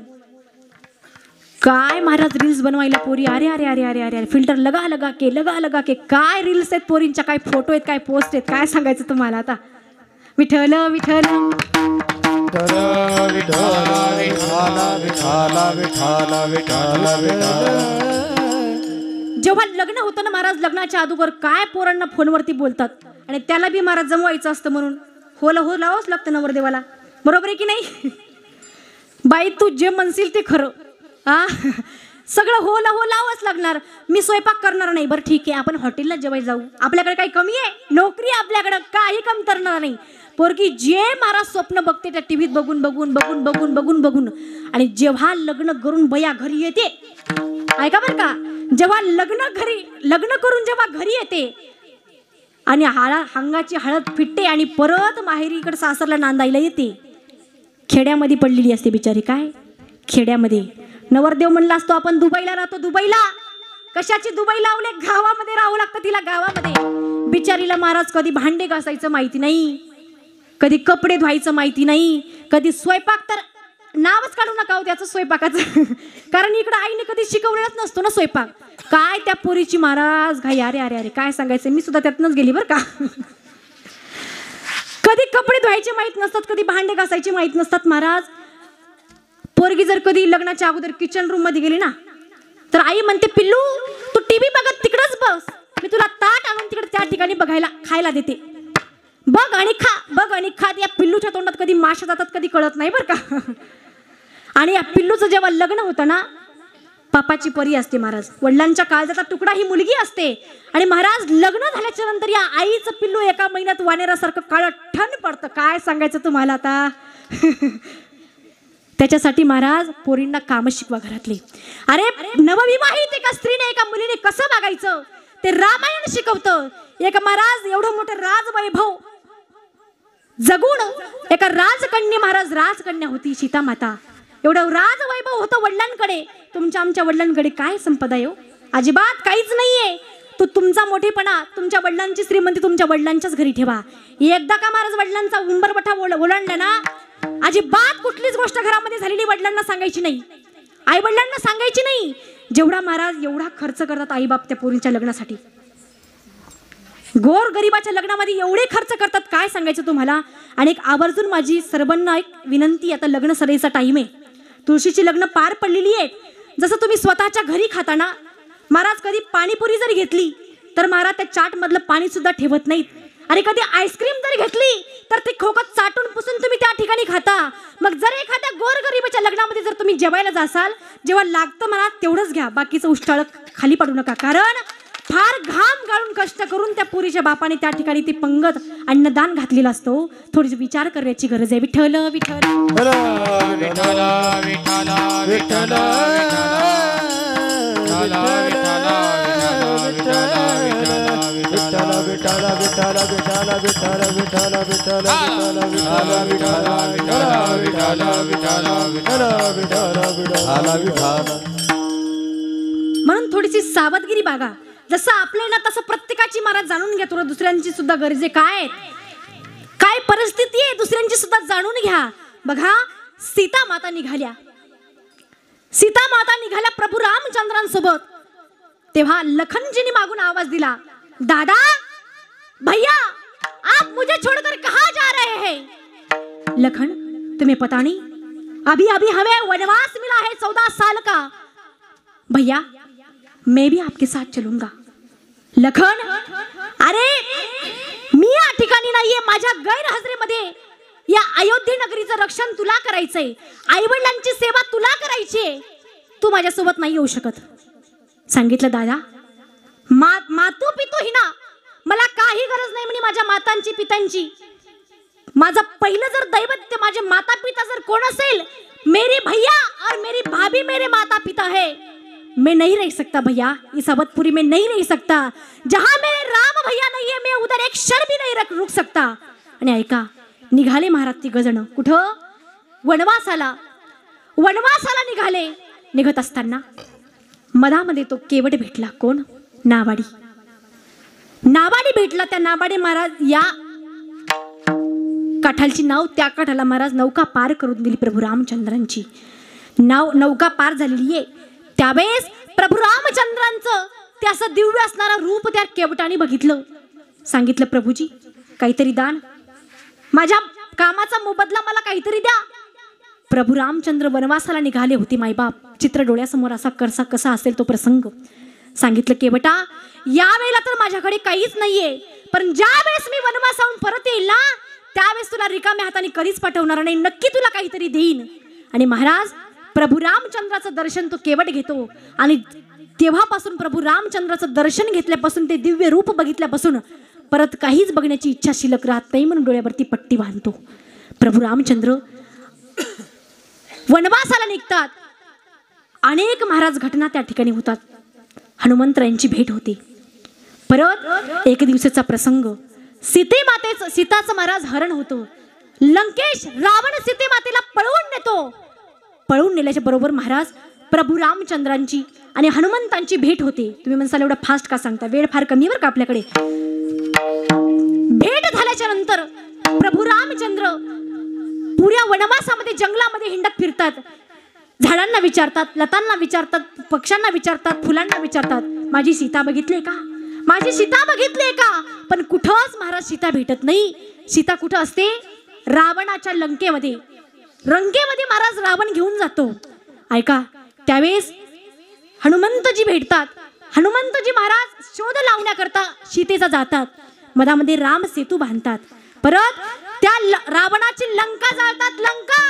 [SPEAKER 3] काय महाराज रील्स बनवायला पोरी. अरे अरे अरे अरे अरे फिल्टर लगा लगा के काय रील्स आहेत पोरींच्या, काय फोटो आहेत, काय पोस्ट आहेत, काय सांगायचं तुम्हाला आता. विठ्ठल विठ्ठल जेव्हा लग्न होतं ना महाराज, लग्नाच्या अगोदर काय पोरांना फोनवरती बोलतात. आणि त्याला बी महाराज जमवायचं असतं म्हणून हो लावावंच लागतं नवरदेवाला. बरोबर आहे की नाही? बाई तू जे म्हणशील ते खरं. हा, सगळं हो लावच लागणार. मी स्वयंपाक करणार नाही. बरं ठीक आहे, आपण हॉटेलला जेवायला जाऊ. आपल्याकडे काही कमी आहे? नोकरी आपल्याकडे, काही कमी करणार नाही. पोरगी जे महाराज स्वप्न बघते त्या टीव्हीत बघून आणि जेव्हा लग्न करून बया घरी येते, ऐका बरं का, जेव्हा लग्न करून जेव्हा घरी येते आणि हंगाची हळद फिटते आणि परत माहेरीकडे सासरला नांदायला येते, खेड्यामध्ये पडलेली असते बिचारी. काय खेड्यामध्ये नवरदेव म्हणला असतो आपण दुबईला राहतो. दुबईला कशाची दुबई लावले? गावामध्ये राहावं लागतं तिला. गावामध्ये बिचारीला महाराज कधी भांडे घासायचं माहिती नाही, कधी कपडे धुवायचं माहिती नाही, कधी स्वयंपाक तर नावच काढू नका हो त्याचं स्वयंपाकाचं. कारण इकडं आईने कधी शिकवलेलंच नसतो ना स्वयंपाक. काय त्या पोरीची महाराज घाई. अरे अरे अरे काय सांगायचं, मी सुद्धा त्यातनंच गेली बरं का. कधी कपडे धुवायचे माहित नसतात, कधी भांडे घासायचे माहित नसतात महाराज. पोरगी जर कधी लग्नाच्या अगोदर किचन रूम मध्ये गेली ना, तर आई म्हणते पिल्लू तू टीव्ही बघत तिकडच बस, मी तुला ताट आणून तिकडे त्या ठिकाणी बघायला खायला देते. बघ आणि खा. या पिल्लूच्या तोंडात कधी माशा जातात कधी कळत नाही बरं का. आणि या पिल्लूचं जेव्हा लग्न होतं ना, पापाची परी असते महाराज, वडिलांच्या काळजाचा तुकडा ही मुलगी असते. आणि महाराज लग्न झाल्याच्या नंतर या आईचं पिल्लू 1 महिन्यात वानेरासारखं काळं ठण पडतं. काय सांगायचं तुम्हाला आता. त्याच्यासाठी महाराज पोरींना काम शिकवा घरातली. अरे नवविवाहित एका स्त्रीने एका मुलीने कसं वागायचं ते रामायण शिकवतं. एक महाराज एवढं मोठं राजवैभव जगून एका राजकन्या, महाराज राजकन्या होती सीता माता. एवढं राजवैभव होतं वडिलांकडे. तुमच्या आमच्या वडिलांकडे काय संपदा आहे हो? अजिबात काहीच नाहीये. तुमचा मोठेपणा, तुमच्या वडिलांची श्रीमंती तुमच्या वडिलांच्याच घरी ठेवा. एकदा का महाराज वडिलांचा उंबरपठा ओलांडला ना, अजिबात कुठलीच गोष्ट घरामध्ये झालेली वडिलांना सांगायची नाही, आई वडिलांना सांगायची नाही. जेवढा महाराज एवढा खर्च करतात आई बाप त्या पोरींच्या लग्नासाठी, गोर गरिबाच्या लग्नामध्ये एवढे खर्च करतात काय सांगायचं तुम्हाला. आणि एक आवर्जून माझी सर्वांना एक विनंती, आता लग्न सराईचा टाइम आहे, तुळशीची लग्न पार पडलेली आहे. जसं तुम्ही स्वतःच्या घरी खाताना महाराज, कधी पाणीपुरी जरी घेतली तर महाराज त्या चाट मधलं पाणी सुद्धा ठेवत नाहीत. आणि कधी आईस्क्रीम जरी घेतली तर ते खोकत चाटून पुसून तुम्ही त्या ठिकाणी खाता. मग जर एखाद्या गोरगरिबाच्या लग्नामध्ये जर तुम्ही जेवायला जासाल, जेव्हा लागतं मला तेवढंच घ्या, बाकीचं उष्टाळ खाली पाडू नका. कारण फार घाम गाळून कष्ट करून त्या पुरीच्या बापाने त्या ठिकाणी ती पंगत अन्नदान घातलेलं असतो. थोडी विचार करण्याची गरज आहे. विठ्ठल विठ्ठल म्हणून थोडीशी सावधगिरी बाळगा. जसं आपले ना तसं प्रत्येकाची महाराज जाणून घ्या. थोडं दुसऱ्यांची सुद्धा गरजे काय, काय परिस्थिती आहे दुसऱ्यांची सुद्धा जाणून घ्या. बघा सीता माता निघाल्या प्रभू रामचंद्रांसोबत. तेव्हा लखनजीने मागून आवाज दिला, दादा भैया आप मुझे छोड़कर कहाँ जा रहे हैं? लखन तुम्हें पता नहीं, अभी अभी हमें वनवास मिला है 14 साल का. भैया मैं भी आपके साथ चलूंगा. लखन अरे मी या ठिकाणी नाहीये, माझ्या गैरहजेरीमध्ये या अयोध्ये नगरीचं रक्षण तुला करायचंय, आई वडिलांची सेवा तुला करायची आहे, तू माझ्यासोबत नाही येऊ शकत. सांगितलं दादा, मातू पितू हिना, मला काही गरज नाही म्हणे माझ्या मातांची पितांची. माझं पहिलं जर दैवत माझे माता पिता जर कोण असेल, मेरी भैया और मेरी भाभी मेरे माता पिता है. मैं नहीं रह सकता भैया, इस अवधपुरी में नहीं रह सकता. जहां मेरे राम भैया नहीं है, मैं उधर एक क्षण भी नहीं रुक सकता. आणि ऐका, निघाले महाराज ती गजण. कुठं? वनवासाला. वनवासाला निघाले. निघत असताना मधामध्ये तो केवट भेटला. कोण? नावाडी. नावाडी भेटला. त्या नावाडी महाराज या काठालची नाव, त्या काठाला महाराज नौका पार करून दिली प्रभू रामचंद्रांची. नौका पार झालेली आहे. त्यावेळेस प्रभू रामचंद्रांचं ते असं दिव्य असणारं रूप त्या केवटाने बघितलं. सांगितलं, प्रभूजी काहीतरी दान, माझ्या कामाचा मोबदला मला काहीतरी द्या. प्रभू रामचंद्र वनवासाला निघाले होते. मायबाप चित्र डोळ्यासमोर असा कसा असेल तो प्रसंग. सांगितलं, केवटा यावेळेला तर माझ्याकडे काहीच नाहीये, पण ज्या वेळेस मी वनवासाहून परत येईल ना, त्यावेळेस तुला रिकाम्या हाताने कधीच पाठवणार नाही, नक्की तुला काहीतरी देईन. आणि महाराज प्रभू रामचंद्राचं दर्शन तो केवट घेतो. आणि तेव्हापासून प्रभू रामचंद्राचं दर्शन घेतल्यापासून, ते दिव्य रूप बघितल्यापासून परत काहीच बघण्याची इच्छा शिल्लक राहत नाही, म्हणून डोळ्यावरती पट्टी बांधतो. प्रभू रामचंद्र वनवासाला निघतात. अनेक महाराज घटना त्या ठिकाणी होतात. हनुमंतरायांची भेट होते. परत एक दिवसाचा प्रसंग, सीताचं महाराज हरण होतं. लंकेश रावण सीतेमातेला पळवून नेतो. पळवून नेल्याच्या बरोबर महाराज प्रभू रामचंद्रांची आणि हनुमंतांची भेट होते. तुम्ही म्हणसाल एवढा फास्ट का सांगता, वेळ फार कमी वर का आपल्याकडे. भेट झाल्याच्या नंतर प्रभू रामचंद्र पुऱ्या वनवासामध्ये जंगलामध्ये हिंडत फिरतात. झाडांना विचारतात, लतांना विचारतात, पक्ष्यांना विचारतात, फुलांना विचारतात, माझी सीता बघितली का, माझी सीता बघितली का. पण कुठंच महाराज सीता भेटत नाही. सीता कुठं असते? रावणाच्या लंकेमध्ये. लंकेमध्ये महाराज रावण घेऊन जातो. ऐका, त्यावेळेस हनुमंतजी भेटतात. हनुमंतजी महाराज शोध लावण्याकरता सीतेचा जातात. मधामध्ये राम सेतू बांधतात. परत त्या रावणाची लंका जाळतात. लंका,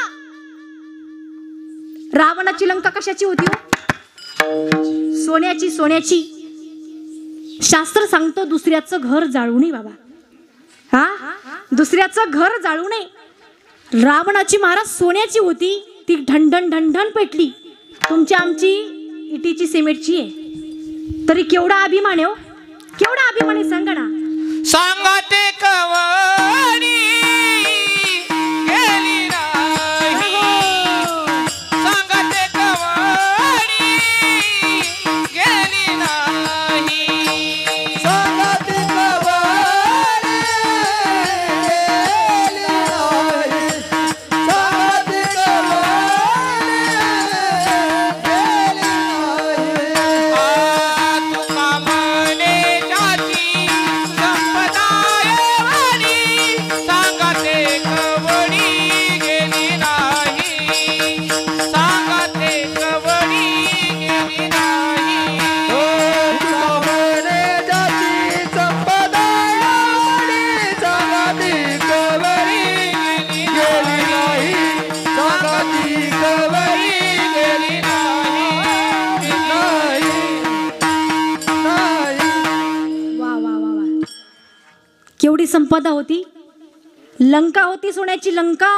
[SPEAKER 3] रावणाची लंका कशाची होती हो? सोन्याची. सोन्याची. शास्त्र सांगतो दुसऱ्याचं घर जाळू नये बाबा. हा, दुसऱ्याचं घर जाळू नये. रावणाची महाराज सोन्याची होती, ती ढणढण ढणढण पेटली. तुमची आमची इटीची सिमेंटची आहे, तरी केवढा अभिमान आहे हो, केवढा अभिमान आहे सांगा ना.
[SPEAKER 2] सांगते कवणी गेली नाही, सांगते कवणी गेली नाही,
[SPEAKER 1] सांगते कवणी गेली नाही, सांगते कवणी गेली नाही.
[SPEAKER 2] तुका म्हणे जाती संपदाय वाणी, सांगते कवणी गेली नाही, सांगते कवणी गेली नाही.
[SPEAKER 1] तुका म्हणे जाती संपदाय वाणी, सांगती कवरी गेली नाही, सांगती कवरी गेली नाही, नाही.
[SPEAKER 3] वा वा वा वा, केवढी संपदा होती. लंका होती, सोन्याची लंका.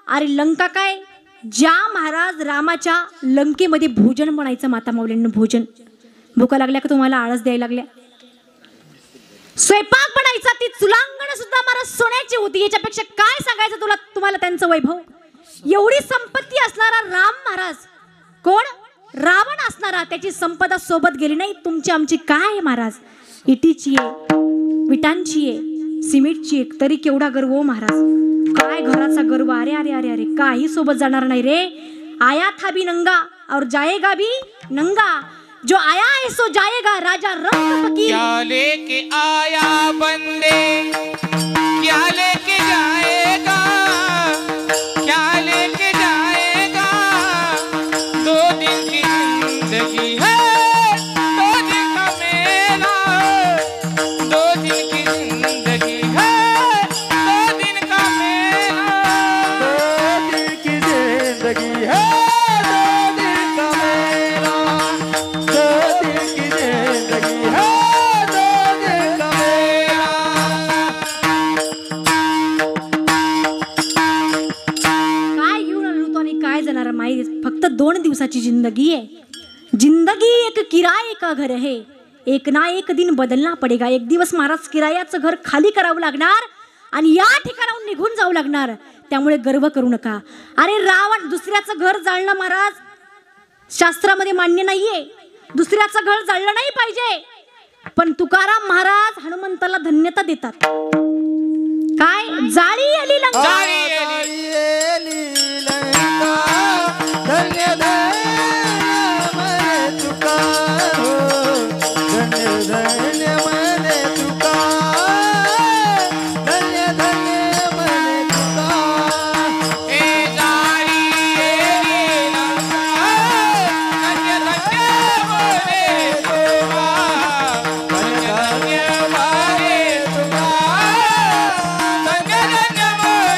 [SPEAKER 3] अरे लंका काय, ज्या महाराज रामाच्या लंकेमध्ये भोजन बनायचं. माता माऊलींना भोजन, भूका लागल्या का तुम्हाला? आळस द्यायला लागल्या. स्वयंपाक बनायचा, ती चुलांगण सुद्धा महाराज सोन्याची होती. याच्यापेक्षा काय सांगायचं तुम्हाला त्यांचं वैभव. एवढी संपत्ती असणारा राम महाराज, कोण? रावण असणारा, त्याची संपदा सोबत गेली नाही. तुमची आमची काय आहे महाराज? इटीची आहे, विटांची आहे, सिमेंटची आहे, तरी केवढा गर्व हो महाराज. काय घराचा गर्व. अरे अरे अरे अरे, काही सोबत जाणार नाही रे. आया था भी नंगा और जाएगा भी नंगा, जो आया है सो जाएगा. राजा रंग फकीर.
[SPEAKER 2] क्या लेके आया बंदे, क्या लेके जाएगा, क्या लेके जाएगा. 2 दिन की जिंदगी है, 2 दिन का मेला, 2 दिन की जिंदगी है, 2 दिन का मेला.
[SPEAKER 3] माणसाची जिंदगी आहे, जिंदगी एक किराए का घर है, एक ना एक दिन बदलना पडेगा. एक दिवस महाराज किरायाचं घर खाली करावं लागणार आणि या ठिकाणाहून निघून जाऊ लागणार. त्यामुळे गर्व करू नका. अरे रावण दुसऱ्याचं घर जाळणं महाराज शास्त्रामध्ये मान्य नाहीये. दुसऱ्याचं घर जाळलं नाही पाहिजे. पण तुकाराम महाराज हनुमंताला धन्यता देतात. काय जाळी आली लंका,
[SPEAKER 2] जाळी आली
[SPEAKER 1] लंका, धन्य धन्य मने तुका, धन्य धन्य मने तुका, धन्य धन्य मने तुका.
[SPEAKER 2] हे जाळी आली लंका, धन्य धन्य मने तुका, धन्य धन्य मने तुका, धन्य धन्य मने तुका.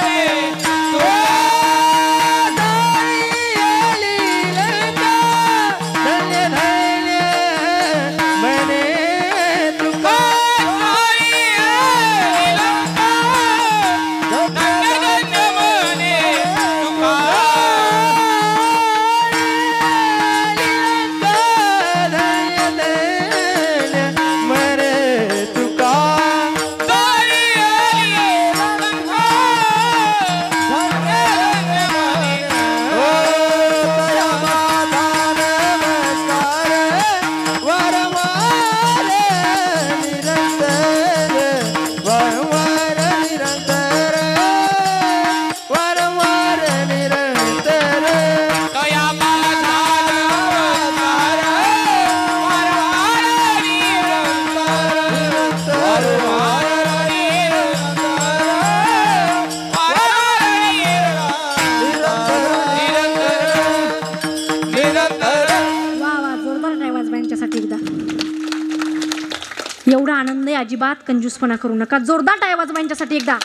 [SPEAKER 3] एवढा आनंद आहे, अजिबात कंजूसपणा करू नका. जोरदार टाळ्या वाजवा यांच्यासाठी एकदा.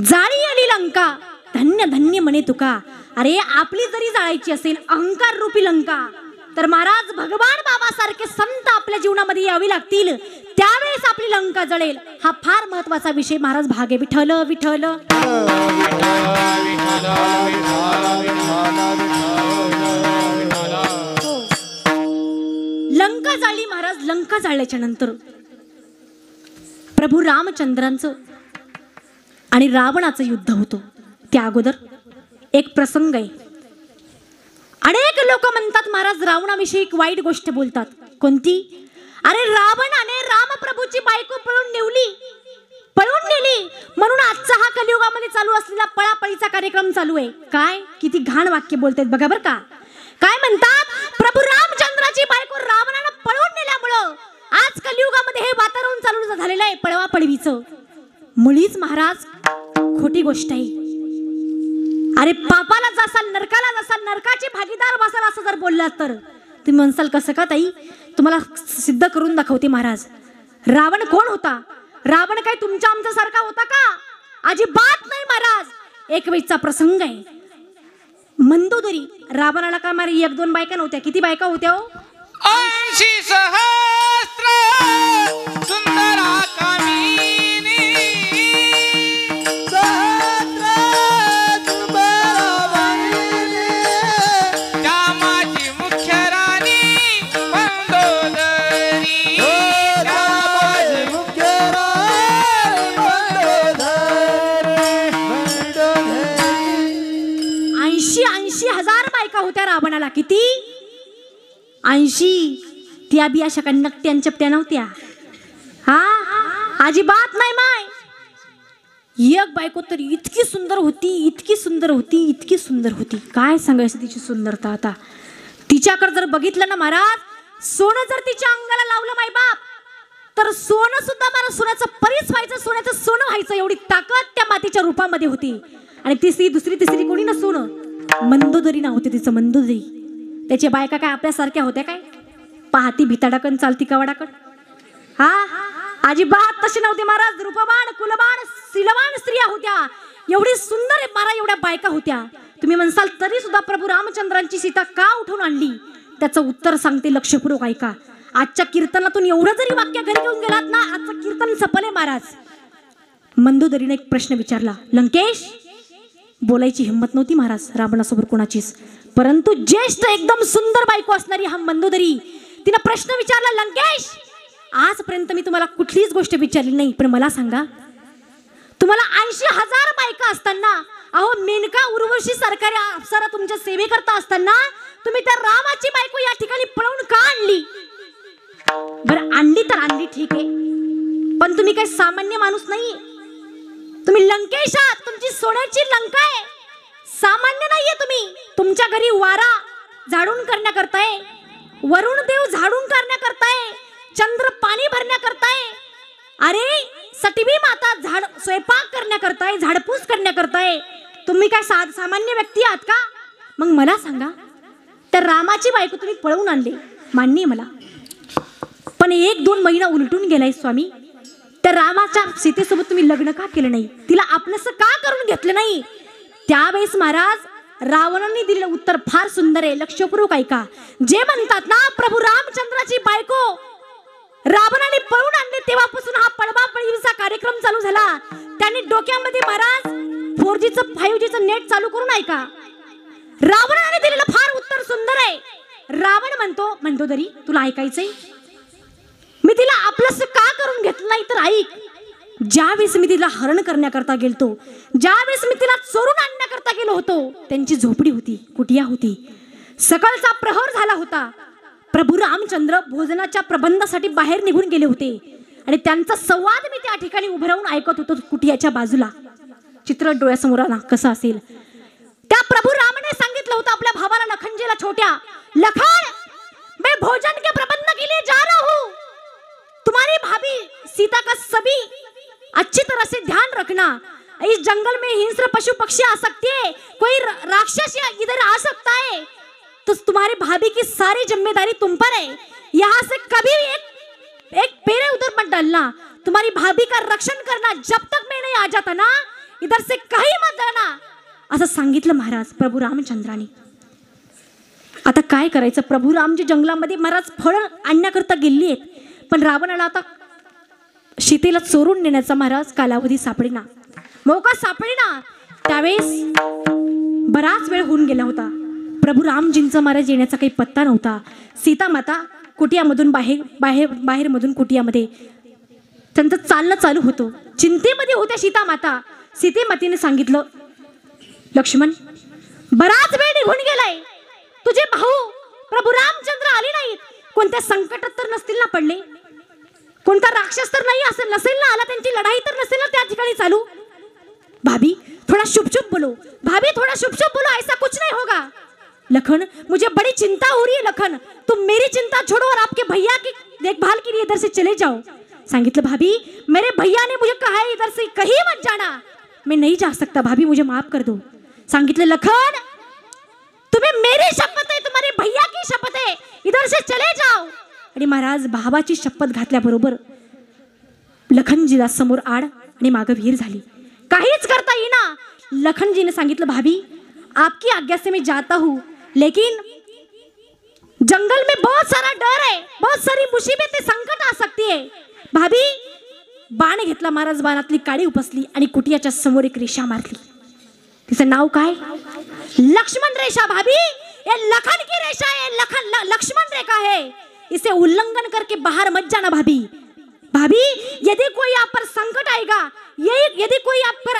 [SPEAKER 3] जाळी आली लंका, धन्य धन्य म्हणे तुका. अरे आपली जरी जाळायची असेल अहंकार रूपी लंका, तर महाराज भगवान बाबासारखे संत आपल्या जीवनामध्ये यावे लागतील, त्यावेळेस आपली लंका जळेल. हा फार महत्वाचा विषय महाराज भागे. विठ्ठल विठ्ठल लंका जाळली महाराज. लंका जाळल्याच्या नंतर प्रभू रामचंद्रांचं आणि रावणाचं युद्ध होतं. त्या अगोदर एक प्रसंग आहे. अनेक लोक म्हणतात महाराज रावणाविषयी एक वाईट गोष्ट बोलतात. कोणती? अरे रावणाने रामप्रभूची बायको पळून नेली म्हणून आजचा हा कलियुगामध्ये चालू असलेला पळापळीचा कार्यक्रम चालू आहे. काय किती घाण वाक्य बोलतायत बघा बर का. काय म्हणतात? प्रभू रामचंद्राची बायको रावणानं पळवून नेल्यामुळं आज कलियुगामध्ये हे वातावरण चालू झालेलं आहे पळवापळवीचं. मुळीच महाराज खोटी गोष्ट आहे. अरे पापाला जसा नरकाला जसा नरकाची भागीदार बसाल असं जर बोललात तर तुम्ही म्हणसाल कसं का ताई? तुम्हाला सिद्ध करून दाखवते महाराज. रावण कोण होता? रावण काय तुमच्या आमच्या सारखा होता का? अजिबात नाही महाराज. एक वेळचा प्रसंग आहे. मंदोदरी रावणाला काय मारे एक दोन बायका नव्हत्या. किती बायका होत्या हो?
[SPEAKER 2] 80 सहस्त्र सुंदरा कामिनी,
[SPEAKER 1] सहस्र सुंदरावनी,
[SPEAKER 2] त्या माझी मुख्य राणी मंदोदरी.
[SPEAKER 1] रामाची मुख्य राणी मंदोदरी.
[SPEAKER 3] 80,000 बायका होत्या रावणाला. किती? 80. त्या बी अशा का नकट्यान चपट्या नव्हत्या. हा अजिबात नाही माय. एक बायको तर इतकी सुंदर होती, इतकी सुंदर होती, इतकी सुंदर होती. काय सांगायचं तिची सुंदरता. आता तिच्याकडे जर बघितलं ना महाराज, सोनं जर तिच्या अंगाला लावलं माय बाप, तर सोनं सुद्धा मला सोन्याचं परीच व्हायचं, सोन्याचं सोनं व्हायचं, एवढी ताकद त्या मातीच्या रूपामध्ये होती. आणि दुसरी तिसरी कोणी ना सोनं, मंदोदरी नाव होते तिचं, मंदोदरी. त्याच्या बायका काय आपल्यासारख्या होत्या काय? पाहती भिताडाकन चालती कवाडाकन. अजिबात तसे नव्हते महाराज. रूपवान कुलवान शीलवान स्त्रिया होत्या. एवढी सुंदर मारा एवढ्या बायका होत्या. तुम्ही म्हणसाल तरी सुद्धा प्रभू रामचंद्रांची सीता का उठवून आणली? त्याचं उत्तर सांगते, लक्षपूर्वक ऐका. आजच्या कीर्तनातून एवढं जरी वाक्य घरी घेऊन गेलात ना, आजचं कीर्तन सफल आहे महाराज. मंदोदरीने एक प्रश्न विचारला, लंकेश बोलायची हिंमत नव्हती महाराज रावणासमोर कोणाचीच. परंतु ज्येष्ठ एकदम सुंदर बायको असणारी हा मंदोदरी तिनं प्रश्न विचारला, लंकेश आजपर्यंत मी तुम्हाला कुठलीच गोष्ट विचारली नाही, पण मला सांगा तुम्हाला 80,000 बायका असताना, अहो मेनका उर्वशी सरकारी अप्सरा तुमच्या सेवेकरता असताना तुम्ही त्या रामाची बायको या ठिकाणी पळवून का आणली? बरं आणली तर आणली ठीक आहे, पण तुम्ही काही सामान्य माणूस नाही, तुम्ही लंकेश आहात, तुमची सोन्याची लंका आहे, सामान्य नाहीये तुम्ही. तुमच्या घरी वारा झाडून करण्याकरताय, वरुण देव झाडून करण्याकरताय, चंद्र पाणी भरण्याकरताय, अरे सटवी माता झाड स्वयंपाक करण्याकरताय, झाडपूस करण्याकरताय. तुम्ही काय सामान्य व्यक्ती आहात का? मग मला सांगा, त्या रामाची बायको तुम्ही पळवून आणले, मान्य मला, पण 1-2 महिना उलटून गेलाय स्वामी, त्या रामाच्या सीतेसोबत तुम्ही लग्न का केलं नाही? तिला आपलंसं का करून घेतलं नाही? त्यावेळेस महाराज रावणाने दिलेलं उत्तर फार सुंदर आहे, लक्षपूर्वक ऐका. जे म्हणतात ना प्रभू रामचंद्राची बायको रावणाने पळून आणले, तेव्हापासून हा पळवापळीचा कार्यक्रम चालू झाला. त्यांनी डोक्यामध्ये महाराज 4Gचं 5Gचं नेट चालू करून ऐका. रावणाने दिलेलं फार उत्तर सुंदर आहे. रावण म्हणतो, मंदोदरी तुला ऐकायचंय, मी तिला आपलंसं का करून घेतलं नाही तर ऐक. ज्यावेळेस मी तिला हरण करण्याकरता गेलतो, ज्यावेळेस मी तिला चोरून आणण्याकरता गेलो होतो, त्यांची झोपडी होती, कुटिया होती, सकाळचा प्रहर झाला होता. प्रभू रामचंद्र भोजनाच्या प्रबंधासाठी बाहेर निघून गेले होते आणि त्यांचा संवाद मी त्या ठिकाणी उभं राहून ऐकत होतो कुटियाच्या बाजूला. चित्र डोळ्यासमोर आला कसं असेल. त्या प्रभू रामाने सांगितलं होतं आपल्या भावाला लखनजीला, छोट्या लखन मैं भोजन के प्रबंध के लिए जा रहा हूं, तुम्हारी भाभी सीता का सभी अच्छी तरह से ध्यान रखना. इस जंगल में हिंस्र पशु पक्षी आ सकते हैं, कोई राक्षस इधर आ सकता है, तो तुम्हारी भाभी की सारी जिम्मेदारी तुम पर है. यहाँ से कभी एक पैर उधर मत डालना, तुम्हारी भाभी का रक्षण करना, जब तक मैं नहीं आ जाता ना इधर से कहीं मत जाना, असं सांगितलं महाराज प्रभू रामचंद्राने. आता काय करायचं, प्रभू रामजी जंगलामध्ये महाराज फळ आणण्याकरता गेली आहेत, पण रावणाला आता सीतेला चोरून नेण्याचा महाराज कालावधी सापडेना, मौका सापडेना. त्यावेळेस बराच वेळ होऊन गेला होता. प्रभू रामजींचा महाराज येण्याचा काही पत्ता नव्हता. सीता माता कुटियामधून बाहेर मधून कुटियामध्ये त्यांचं चालणं चालू होतं. चिंतेमध्ये होत्या सीता माता. सीतेमातेने सांगितलं, लक्ष्मण बराच वेळ निघून गेलाय, तुझे भाऊ प्रभू रामचंद्र आले नाहीत, कोणत्या संकटात तर नसतील ना पडले, कोणता राक्षस तर नाही नसेल ना आला, त्यांची लढाई तर नसेल ना त्या ठिकाणी चालू. भाभी थोड़ा शुभ शुभ बोलो, भाभी थोड़ा शुभ शुभ बोलो, ऐसा कुछ नहीं होगा. लखन मुझे बड़ी चिंता हो रही है, लखन तुम मेरी चिंता छोड़ो और आपके भैया की देखभाल के लिए इधर से चले जाओ. सांगितलं, भाभी मेरे भैया ने मुझे कहा है इधर से कहीं मत जाना, मैं नहीं जा सकता, भाभी मुझे माफ कर दो. सांगितलं, लखन तुम्हें मेरी शपथ है, तुम्हारे भैया की शपथ है, इधर से चले जाओ. आणि महाराज भावाची शपथ घातल्याबरोबर लखनजीला समोर आड आणि मागे विहीर झाली, काहीच करता येईना. लखनजीने सांगितलं, भाभी आपकी आज्ञा से मैं जाता हूं, लेकिन जंगल में बहुत सारा डर है, बहुत सारी मुसीबतें संकट आ सकती है. भाभी बाण घेतला महाराज, बाणातली काडी उपसली आणि कुटियाच्या समोर एक रेषा मारली. तिचं नाव काय? लक्ष्मण रेषा. भाभी ये लखन की रेषा है, लक्ष्मण रेखा है, इसे उल्लंघन करके बाहर मत जाना. भाभी भाभी यदि कोई आप पर संकट आएगा, यदि कोई आप पर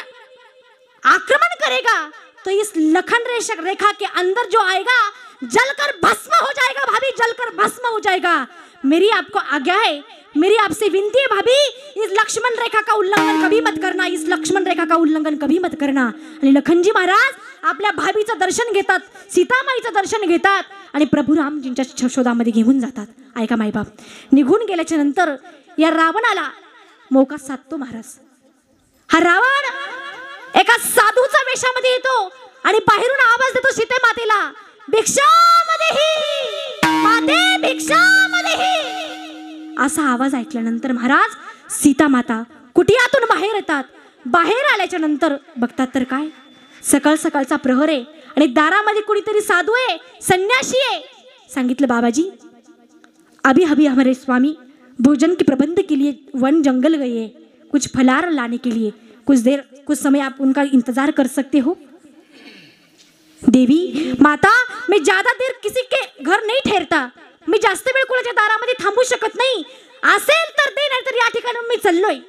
[SPEAKER 3] आक्रमण करेगा, तो इस लखन रेखा के अंदर जो आएगा जलकर भस्म हो जाएगा. भाभी जलकर भस्म हो जाएगा. मेरी आपको आज्ञा है, मेरी आपसे विनती है भाभी, इस लक्ष्मण रेखा का उल्लंघन कभी मत करना, इस लक्ष्मण रेखा का उल्लंघन कभी मत करना. आणि लखनजी महाराज आपल्या भाभीचं दर्शन घेतात, सीतामाईचं दर्शन घेतात आणि प्रभू रामजींच्या शोधामध्ये घेऊन जातात. ऐका माईबाप, निघून गेल्याच्या नंतर या रावणाला मौका साधतो महाराज. हा रावण एका साधूच्या वेशामध्ये येतो आणि बाहेरून आवाज देतो सीते मातेला, भिक्षामदेहि माते भिक्षामदेहि. असा आवाज ऐकल्यानंतर महाराज सीता माता कुटियातून बाहेर येतात. बाहेर आल्याच्या नंतर बघतात तर काय, सकाळ सकाळचा प्रहर आहे आणि दारामध्ये कुणीतरी साधू आहे, संन्यासी आहे. सांगितलं, बाबाजी अभी अभी हमारे स्वामी भोजन के प्रबंध के लिए वन जंगल गए हैं, कुछ फलाहार लाने के लिए, कुछ समय आप उनका इंतजार कर सकते हो. देवी माता, मी ज्यादा देर किसी के घर नहीं ठहरता. मी जास्त वेळ कोणाच्या दारामध्ये थांबू शकत नाही. असेल तर दे, नाही तर या ठिकाणी मी चाललोय.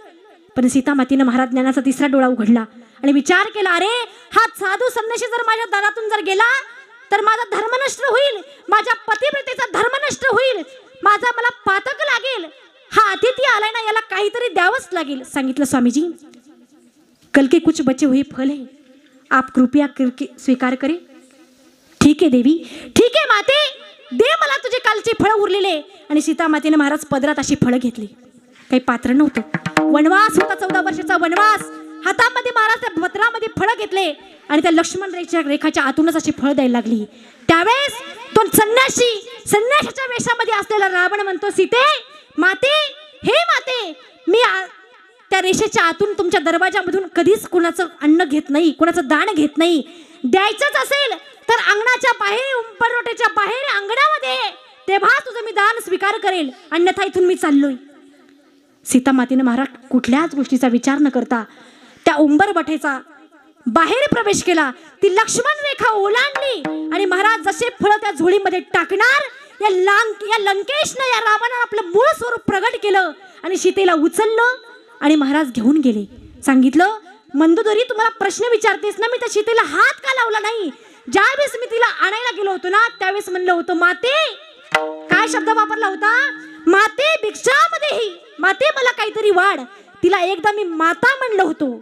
[SPEAKER 3] पण सीता मातीने महाराज ज्ञानाचा तिसरा डोळा उघडला आणि विचार केला, अरे हा साधू संन्यासी जर माझ्या दारातून जर गेला तर माझा धर्म नष्ट होईल, माझ्या पतिव्रतेचा धर्म नष्ट होईल, माझा मला पातक लागेल. हा अतिथी आलाय ना, याला काहीतरी द्यावंच लागेल. सांगितलं, स्वामीजी कल के कुछ बचे हुए फल है, आप कृपया करके स्वीकार करे. ठीक आहे देवी, ठीक आहे माते, दे मला तुझे कालचे फळ उरलेले. आणि सीता मातेने महाराज पदरात अशी फळं घेतली. काही पात्र नव्हतं, वनवास होता, 14 वर्षाचा वनवास. हातामध्ये महाराज त्या पत्रामध्ये फळं घेतले आणि त्या लक्ष्मण रेखाच्या आतूनच अशी फळ द्यायला लागली. त्यावेळेस तो संन्याशाच्या वेशामध्ये असलेला रावण म्हणतो, सीते माते, हे माते, मी त्या रेषेच्या आतून तुमच्या दरवाजामधून कधीच कुणाचं अन्न घेत नाही, कुणाचं दान घेत नाही. द्यायचंच असेल तर अंगणाच्या बाहेर, उंबरवट्याच्या बाहेर अंगणामध्ये, तेव्हा तुझं मी दान स्वीकार करेल, अन्यथा इथून मी चाललोय. सीता मातेने महाराज कुठल्याच गोष्टीचा विचार न करता त्या उंबरवट्याचा बाहेर प्रवेश केला. ती लक्ष्मण रेखा ओलांडली आणि महाराज जसे फळ त्या झोळीमध्ये टाकणार, या लंकेशने, या रावणाने आपलं मूळ स्वरूप प्रगट केलं आणि सीतेला उचललं आणि महाराज घेऊन गेले. सांगितलं, मंदोदरी तुम्हाला प्रश्न विचारतेस ना, मी त्या सीतेला हात का लावला नाही. ज्यावेळेस मी तिला आणायला गेलो होतो ना, त्यावेळेस म्हणलं होतं, माते, काय शब्द वापरला होता, माते भिक्षामध्येही, माते मला काहीतरी वाढ. तिला एकदा मी माता म्हणलं होतो.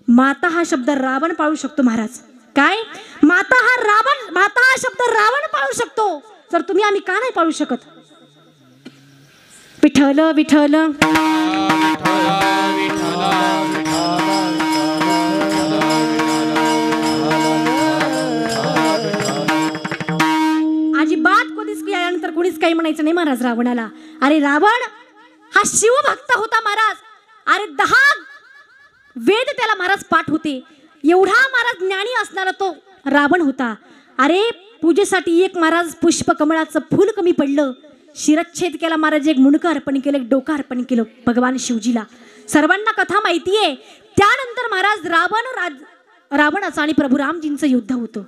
[SPEAKER 3] माता हा शब्द रावण पाळू शकतो महाराज. काय माता हा शब्द रावण पाळू शकतो, तर तुम्ही आम्ही का नाही पाळू शकत. विठ्ठल विठ्ठल अजिबात कधीच यानंतर कोणीच काही म्हणायचं नाही महाराज रावणाला. अरे रावण हा शिवभक्त होता महाराज. अरे 10 वेद त्याला महाराज पाठ होते. एवढा महाराज ज्ञानी असणारा तो रावण होता. अरे पूजेसाठी एक महाराज पुष्पकमळाचं फूल कमी पडलं, शिरच्छेद केला महाराज, एक मुंडकं अर्पण केलं, एक डोकं अर्पण केलं भगवान शिवजीला. सर्वांना कथा माहितीये. त्यानंतर महाराज रावणाचं आणि प्रभू रामजींचं युद्ध होतं.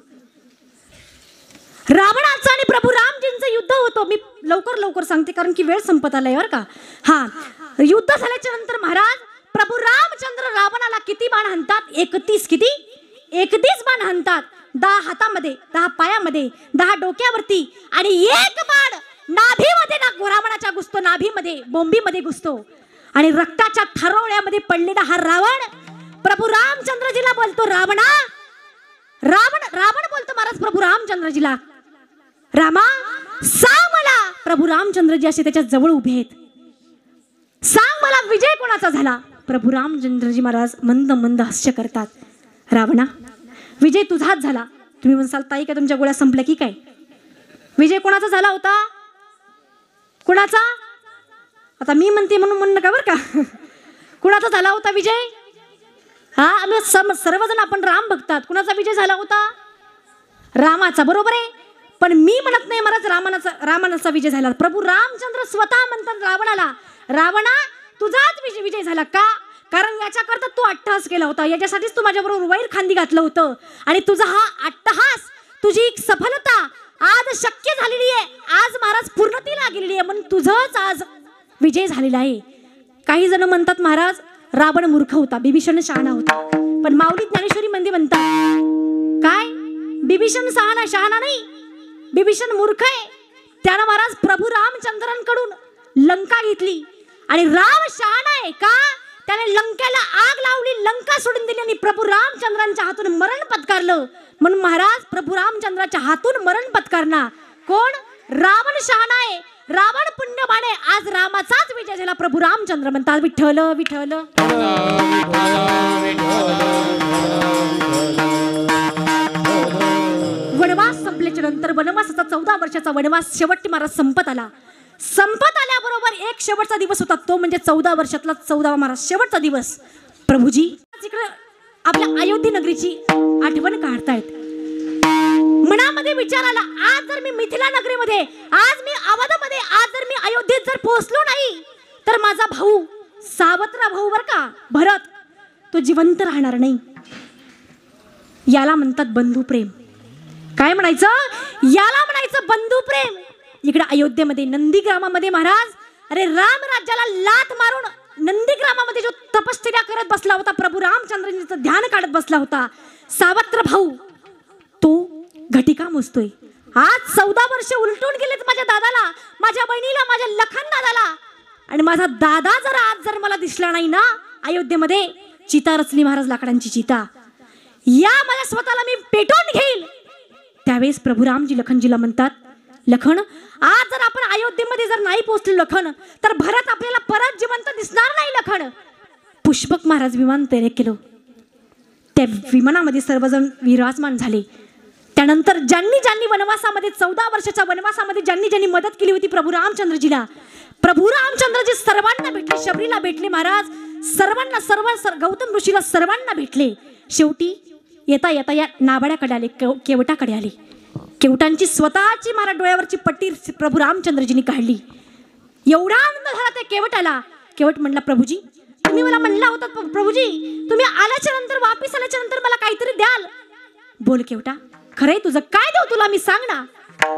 [SPEAKER 3] रावणाचं आणि प्रभू रामजींचं युद्ध होतं. मी लवकर सांगते कारण की वेळ संपत आलाय बरं का. हा, युद्ध झाल्याच्या नंतर महाराज प्रभू रामचंद्र रावणाला किती बाण हाणतात, 31 बाण हाणतात. 10 हातामध्ये, 10 पायामध्ये, 10 डोक्यावरती आणि एक बाण नाभीमध्ये रावणाच्या घुसतो, नाभीमध्ये, बोंबीमध्ये घुसतो. आणि रक्ताच्या थरोळ्यामध्ये पडलेला हा रावण प्रभू रामचंद्रजीला बोलतो, रावण बोलतो महाराज प्रभू रामचंद्रजीला, रामा सांग मला. प्रभू रामचंद्रजी असे त्याच्या जवळ उभे आहेत. सांग मला विजय कोणाचा झाला. प्रभू रामचंद्रजी महाराज मंद हास्य करतात. रावणा, विजय तुझाच झाला. तुम्ही म्हणसाल ताई काय तुमच्या गोळ्या संपल्या की काय. विजय कोणाचा झाला होता, कुणाचा. आता मी म्हणते म्हणून म्हणणं का बरं का. कुणाचा झाला होता विजय. हा, आम्ही सर्वजण आपण राम भक्तात. कुणाचा विजय झाला होता, रामाचा. बरोबर आहे. पण मी म्हणत नाही महाराज रावणाचा विजय झाला. प्रभू रामचंद्र स्वतः म्हणतात रावणाला, रावणा तुझाच विजय झाला. का, कारण याच्याकरता तू अट्टहास केला होता, याच्यासाठीच तू माझ्याबरोबर वैर खांदी घातलं होतं. आणि तुझा हा अट्टहास, तुझी सफलता आज शक्य झालेली आहे, आज महाराज पूर्णतेला गेलेली आहे, म्हणून तुझंच आज विजय झालेला आहे. काही जण म्हणतात महाराज रावण मूर्ख होता, बिभीषण शहाणा होता. पण माऊली ज्ञानेश्वरी मंदी म्हणतात काय, बिभीषण शहाणा नाही, बिभीषण मूर्ख आहे. त्यानं महाराज प्रभू रामचंद्रांकडून लंका घेतली आणि राम शहाणा आहे. का, त्याने लंकेला आग लावली, लंका सोडून दिली आणि प्रभू रामचंद्रांच्या हातून मरण पत्कारलं. म्हणून महाराज प्रभू रामचंद्राच्या हातून मरण पत्कारणार कोण, रावण शहाणा आहे, रावण पुण्यवान आहे. आज रामाचाच विजय झाला. प्रभू रामचंद्र म्हणतात विठ्ठल विठ्ठल. वनवास संपल्याच्या नंतर वनवासाचा 14 वर्षाचा वनवास शेवटी महाराज संपत आला. संपत आल्याबरोबर एक शेवटचा दिवस होता, तो म्हणजे 14 वर्षातला 14वा महाराज शेवटचा दिवस. प्रभूजी इकडे आपल्या अयोध्या नगरीची आठवण काढतायत. मनामध्ये विचार आला, आज जर मी मिथिला नगरीमध्ये, आज मी अवधमध्ये, आज जर मी अयोध्येत जर पोहोचलो नाही तर माझा भाऊ, सावत्र भाऊ बर का भरत, तो जिवंत राहणार नाही. याला म्हणतात बंधुप्रेम. काय म्हणायचं? याला म्हणायचं बंधुप्रेम. इकडे अयोध्येमध्ये नंदीग्रामामध्ये महाराज, अरे राम राज्याला लात मारून नंदीग्रामामध्ये जो तपश्चर्या करत बसला होता, प्रभू रामचंद्रजींचं ध्यान काढत बसला होता सावत्र भाऊ, तो घटिका मोजतोय. आज 14 वर्ष उलटून गेलेत माझ्या दादाला, माझ्या बहिणीला, माझ्या लखन दादाला. आणि माझा दादा जर मला दिसला नाही ना अयोध्येमध्ये, चिता रचली महाराज, लाकडांची चिता, या माझ्या स्वतःला मी पेटवून घेईल. त्यावेळेस प्रभू रामजी लखनजीला म्हणतात, लखन आज जर आपण अयोध्येमध्ये जर नाही पोहोचलो लखन, तर भरत आपल्याला परत जिवंत दिसणार नाही लखन. पुष्पक महाराज विमान तयार केलं. त्या विमानामध्ये सर्वजण विराजमान झाले. त्यानंतर ज्यांनी वनवासामध्ये 14 वर्षाच्या वनवासामध्ये ज्यांनी मदत केली होती प्रभू रामचंद्रजीला, प्रभू रामचंद्रजी सर्वांना भेटले. शबरीला भेटले महाराज, सर्वांना, गौतम ऋषीला सर्वांना भेटले. शेवटी येता येता या नाबाड्याकडे आले, केवटाकडे आले. केवटांची स्वतःची महाराज डोळ्यावरची पट्टी प्रभू रामचंद्रजींनी काढली. एवढा आनंद झाला त्या केवटाला. केवट म्हणला, प्रभूजी तुम्ही मला म्हणला होता, प्रभूजी तुम्ही आल्याच्या नंतर, वापिस आल्याच्या नंतर मला काहीतरी द्याल. बोल केवटा, खरंय तुझं, काय देऊ तुला, मी सांग ना.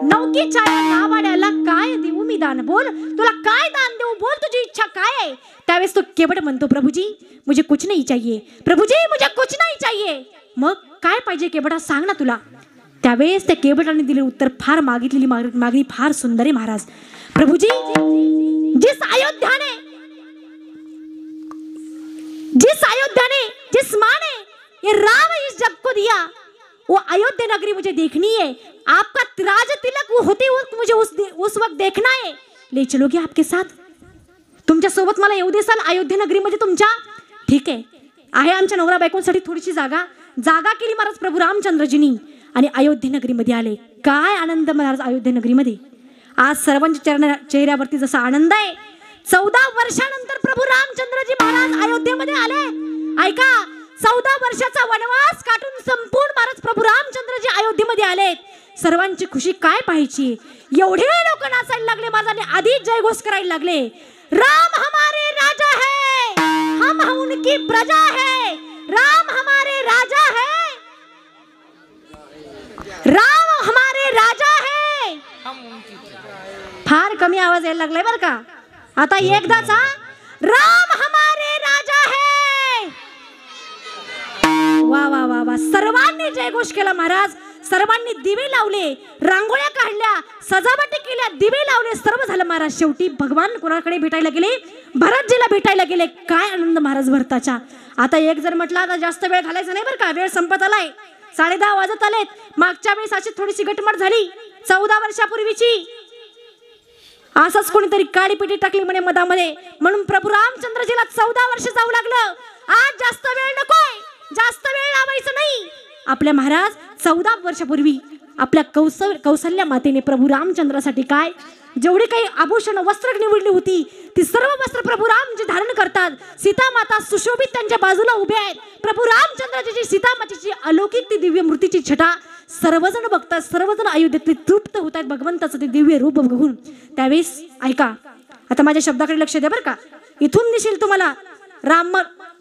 [SPEAKER 3] नौकीच्या नावाड्याला काय देऊ मी दान, बोल तुला काय दान देऊ, बोल तुझी इच्छा काय आहे. त्यावेळेस तो केवट म्हणतो, प्रभूजी मुझे कुछ नहीं चाहिए, प्रभूजी मुझे कुछ नहीं चाहिए. मग काय पाहिजे केवटा, सांग ना तुला. त्यावेळेस त्या केवटाने दिले उत्तर, फार मागितलेली मागणी फार सुंदर आहे महाराज. प्रभूजी जिस अयोध्या ने जिस माँ ने ये राम इस जग को दिया, वो अयोध्या नगरी मुझे देखनी है. आपका राज तिलक वो होते वक्त मुझे उस वक्त देखना है. ले चलोगे आपके साथ, तुमच्या सोबत मला येऊ देसाल अयोध्या नगरीमध्ये तुमच्या? ठीक आहे आमच्या नवरा बायकोंसाठी थोडीशी जागा केली महाराज प्रभू रामचंद्रजींनी आणि अयोध्या नगरीमध्ये आले. काय आनंद महाराज अयोध्या नगरीमध्ये. आज सर्वांच्या चेहऱ्यावरती जसा आनंद आहे. 14 वर्षानंतर प्रभू रामचंद्रजी महाराज अयोध्येमध्ये आले. ऐका, 14 वर्षाचा वनवास काटून संपूर्ण महाराज प्रभू रामचंद्रजी अयोध्येमध्ये आले. सर्वांची खुशी काय पाहायची. एवढे लोक नाचायला लागले महाराजांनी आधीच जयघोष करायला लागले. राम हमारे राजा है, हम उनकी प्रजा है. राम हमारे राजा है, राम हमारे राजा है. फार कमी आवाज यायला लागलाय बर का. आता एकदाच, राम हमारे राजा है. वा वा वा वा, सर्वांनी जयघोष केला महाराज. सर्वांनी दिवे लावले, रांगोळ्या काढल्या, सजावटी केल्या, दिवे लावले, सर्व झालं महाराज. शेवटी भगवान कोणाकडे भेटायला गेले? भरतजीला भेटायला गेले. काय आनंद महाराज भरताचा. आता एक जर म्हटलं, आता जास्त वेळ घालायचा नाही बरं का, वेळ संपत आलाय, 10:30 वाजत आलेत. मागच्या वेळेस अशी थोडीशी गटमट झाली 14 वर्षापूर्वीची. असंच कोणीतरी काळी पिठी टाकली म्हणे मधामध्ये, म्हणून प्रभू रामचंद्रजीला 14 वर्ष जाऊ लागलं. आज जास्त वेळ नकोय, जास्त वेळ लावायचं नाही. आपल्या महाराज 14 वर्षापूर्वी आपल्या कौसल्या मातेने प्रभू रामचंद्रासाठी काय जेवढी काही आभूषण वस्त्र निवडली होती, ती सर्व वस्त्र प्रभू रामजी धारण करतात. सीता माता सुशोभित त्यांच्या बाजूला उभे आहेत. प्रभू रामचंद्राची सीता मातेची अलौकिक ती दिव्य मूर्तीची छटा सर्वजण बघतात. सर्वजण अयोध्येतले तृप्त होत आहेत भगवंताचं ते दिव्य रूप बघून. त्यावेळेस ऐका, आता माझ्या शब्दाकडे लक्ष द्या बरं का. इथून दिसेल तुम्हाला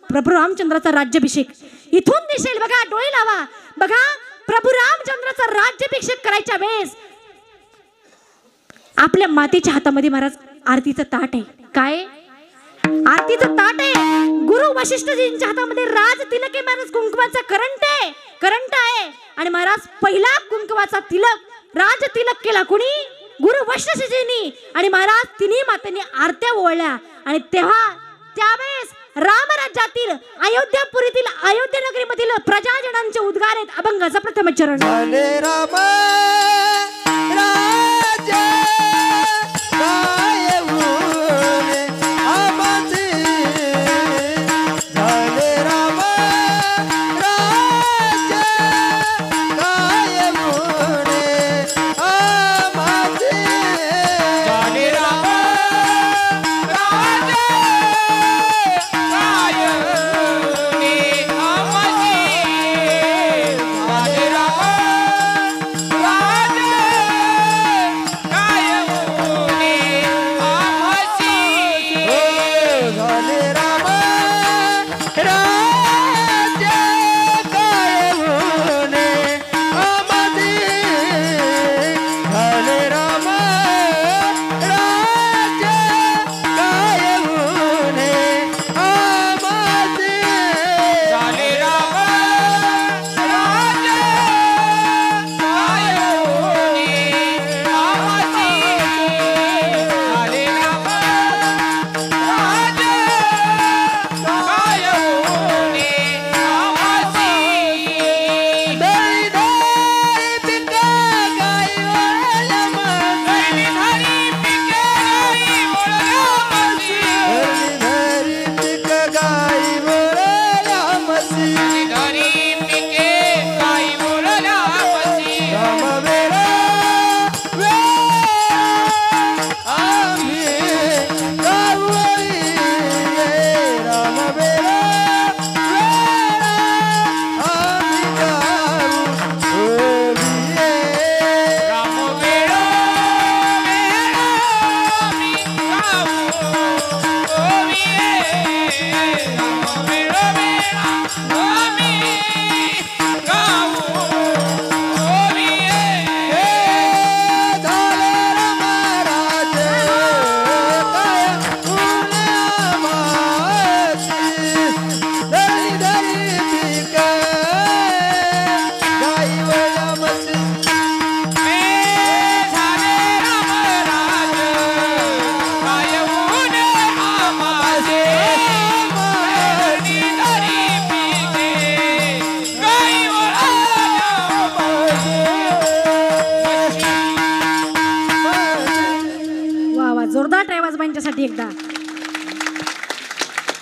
[SPEAKER 3] प्रभू रामचंद्राचा राज्याभिषेक. इथून दिसेल बघा, डोळे लावा बघा. प्रभू रामचंद्राचा राज्याभिषेक करायच्या वेळेस आपल्या मातेच्या हातामध्ये महाराज आरतीचं ताट आहे. काय आरतीचं ताट आहे. गुरु वशिष्ठजींच्या हातामध्ये राज तिलक आहे महाराज. कुंकवाचा करंट आहे. आणि महाराज पहिला कुंकवाचा तिलक राज तिलक केला कोणी? गुरु वशिष्ठजींनी. आणि महाराज तिन्ही मातांनी आरत्या ओळल्या. आणि त्यावेळेस रामराज्यातील अयोध्यापुरीतील अयोध्या नगरीमधील प्रजाजनांचे उद्गार आहेत. अभंगाचा प्रथम चरण.
[SPEAKER 1] राम राजा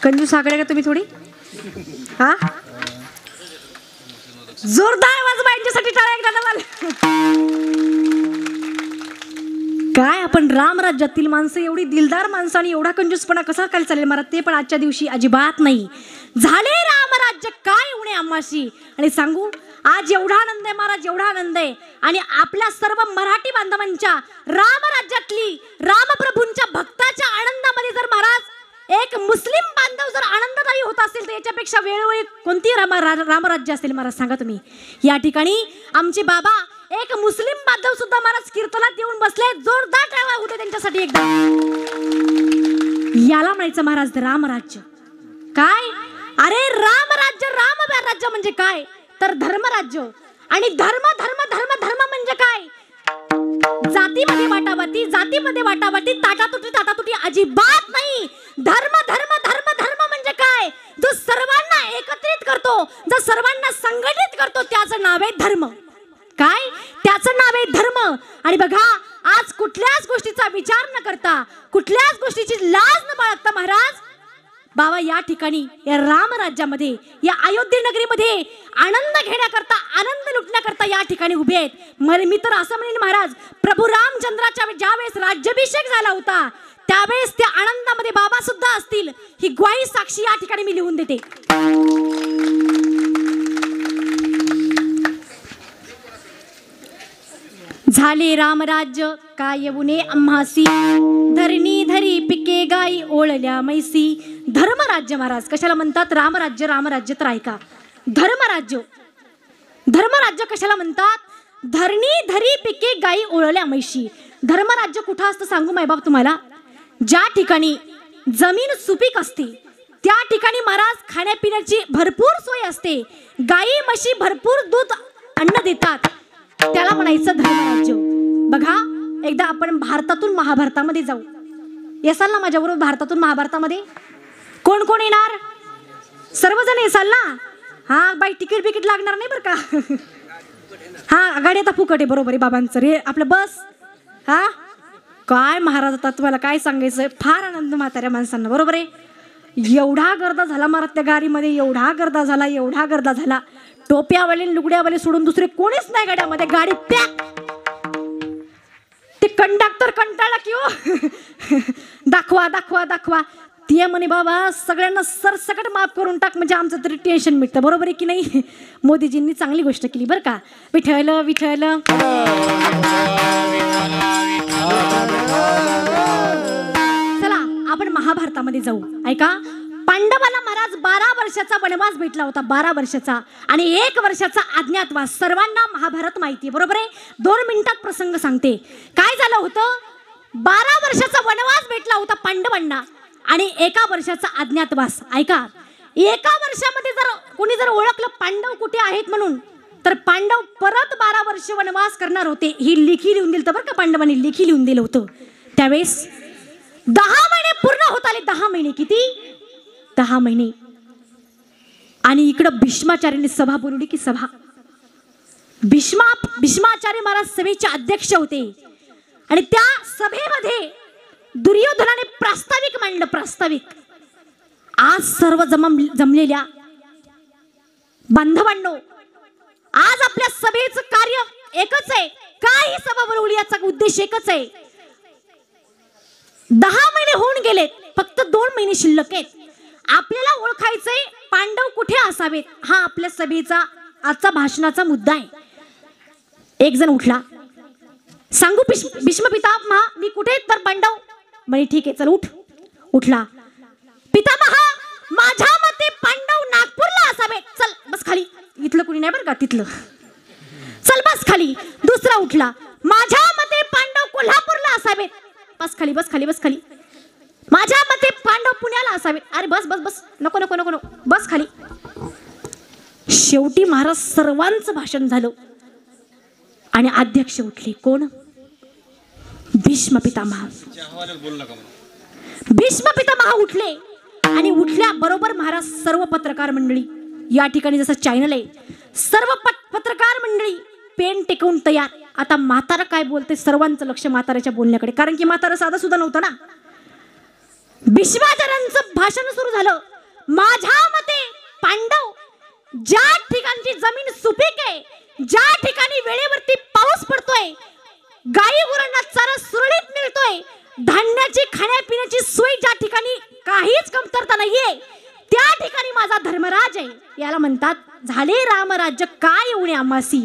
[SPEAKER 3] कंजूस आकडे का तुम्ही थोडी? हा, जोरदार वाजवा यांच्यासाठी टाळ्या एकदा मला. काय आपण रामराज्यातील माणसं एवढी दिलदार माणसं आणि एवढा कंजूसपणा कसा काय चालेल महाराज? ते पण आजच्या दिवशी अजिबात नाही. झाले रामराज्य काय उणे आम्हाशी. आणि सांगू आज एवढा आनंद आहे महाराज, एवढा आनंद आहे. आणि आपल्या सर्व मराठी बांधवांच्या रामराज्यातली रामप्रभूंच्या भक्ताच्या आनंदामध्ये जर महाराज एक मुस्लिम बांधव जर आनंददायी होत असेल तर याच्यापेक्षा वेळोवेळी कोणती रामराज्य असेल महाराज? सांगा तुम्ही. या ठिकाणी आमचे बाबा एक मुस्लिम बांधव सुद्धा महाराज कीर्तनात येऊन बसले. जोरदार टाळ्या होते त्यांच्यासाठी एकदा. याला म्हणायचं महाराज रामराज्य. काय? अरे रामराज्य, रामराज्य म्हणजे काय तर धर्मराज्य. आणि धर्म धर्म धर्म धर्म म्हणजे काय? जातीमध्ये वाटावाटी, जातीमध्ये वाटावाटी, ताटातुटी अजिबात नाही. धर्म धर्म धर्म धर्म म्हणजे काय? जो सर्वांना एकत्रित करतो, जो सर्वांना संघटित करतो त्याचं नाव आहे धर्म. काय? त्याचं नाव आहे धर्म. आणि बघा आज कुठल्याच गोष्टीचा विचार न करता, कुठल्याच गोष्टीची लाज न बाळगता महाराज बाबा या ठिकाणी या रामराज्यामध्ये, या अयोध्ये नगरीमध्ये आनंद घेण्याकरता, आनंद लुटण्याकरता या ठिकाणी उभे आहेत. मी तर असं म्हणेन महाराज, प्रभू रामचंद्राच्या ज्यावेळेस राज्याभिषेक झाला होता त्यावेळेस त्या आनंदामध्ये बाबा सुद्धा असतील, ही ग्वाही साक्षी या ठिकाणी मी लिहून देते. झाले रामराज्य काय उणे आम्हासी, धरणी धरी पिके गाई ओळल्या मैसी. धर्मराज्य महाराज कशाला म्हणतात? रामराज्य, रामराज्य तर ऐका. धर्मराज्य, धर्मराज्य कशाला म्हणतात? धरणी धरी पिके गाई ओळल्या मैशी. धर्मराज्य कुठं असतं सांगू मायबाप तुम्हाला? ज्या ठिकाणी जमीन सुपीक असते त्या ठिकाणी महाराज खाण्यापिण्याची भरपूर सोय असते, गाई म्हशी भरपूर दूध अन्न देतात, त्याला म्हणायचं धर्मराज्य. बघा एकदा आपण भारतातून महाभारतामध्ये जाऊ. येसाल ना माझ्याबरोबर भारतातून महाभारतामध्ये? कोण कोण येणार? सर्वजण येसाल ना? हा बाई तिकीट बिकीट लागणार नाही बरं का? हा गाडी आता फुकट आहे. बरोबर आहे बाबांचं रे आपलं बस. हा काय महाराज आता तुम्हाला काय सांगायचं, फार आनंद म्हाताऱ्या माणसांना. बरोबर आहे. एवढा गर्दा झाला महाराज त्या गाडीमध्ये, एवढा गर्दा झाला, एवढा गर्दा झाला. टोप्यावाले लुगड्यावाले सोडून दुसरे कोणीच नाही गाड्यामध्ये. गाडी पॅक. ते कंडक्टर कंटाळला की हो दाखवा दाखवा दाखवा. ते म्हणे बाबा सगळ्यांना सरसकट माफ करून टाक म्हणजे आमचं तरी टेन्शन मिटतं. बरोबर आहे की नाही? मोदीजींनी चांगली गोष्ट केली बरं का. विठ्ठल विठ्ठल. चला आपण महाभारतामध्ये जाऊ. ऐका, पांडवाला महाराज 12 वर्षाचा वनवास भेटला होता. 12 वर्षाचा आणि 1 वर्षाचा अज्ञातवास. सर्वांना महाभारत माहिती बरोबर आहे. 2 मिनिटात प्रसंग सांगते. काय झालं होतं? 12 वर्षाचा वनवास भेटला होता पांडवांना आणि 1 वर्षाचा अज्ञातवास. ऐका, 1 वर्षामध्ये जर कोणी जर ओळखलं पांडव कुठे आहेत म्हणून तर पांडव परत 12 वर्ष वनवास करणार होते. ही लेखी लिहून दिलं बरं का, पांडवांनी लेखी लिहून दिलं होतं. त्यावेळेस 10 महिने पूर्ण होत आले. 10 महिने. किती? 10 महिने. आणि इकडं भीष्माचार्यांनी सभा बोलवली की सभा. भीष्माचार्य महाराज सभेचे अध्यक्ष होते आणि त्या सभेमध्ये दुर्योधनाने प्रास्ताविक मांडलं. प्रास्ताविक. आज सर्व जमलेल्या बांधवांनो, आज आपल्या सभेचं कार्य एकच आहे. काय ही सभा बोलवली याचा उद्देश एकच आहे. 10 महिने होऊन गेलेत, फक्त 2 महिने शिल्लक आहेत. आपल्याला ओळखायचंय पांडव कुठे असावेत. हा आपल्या सभेचा आजचा भाषणाचा मुद्दा आहे. एक जण उठला. सांगू भीष्म पितामहा मी कुठे तर पांडव म्हणे ठीक आहे चल उठ. उठला. पितामहा माझ्या मते पांडव नागपूरला असावेत. चल बस खाली. इथलं कुणी नाही बरं का तिथलं. चल बस खाली. दुसरा उठला. माझ्या मते पांडव कोल्हापूरला असावेत. बस खाली बस खाली बस खाली. माझ्या मते पांडव पुण्याला असावेत. अरे बस बस बस नको नको नको नको बस खाली. शेवटी महाराज सर्वांचं भाषण झालं आणि अध्यक्ष उठले. कोण? भीष्म पितामह. भीष्म पितामह उठले आणि उठल्या बरोबर महाराज सर्व पत्रकार मंडळी या ठिकाणी जसं चॅनल आहे सर्व पत्रकार मंडळी पेन टेकवून तयार. आता म्हातारा काय बोलते सर्वांचं लक्ष म्हाताऱ्याच्या बोलण्याकडे, कारण की म्हातारा साधा सुद्धा नव्हतं ना. भीष्माचार्यांचं भाषण सुरू झालं माझा धर्मराज आहे याला म्हणतात झाले रामराज्य काय येऊन आमासी.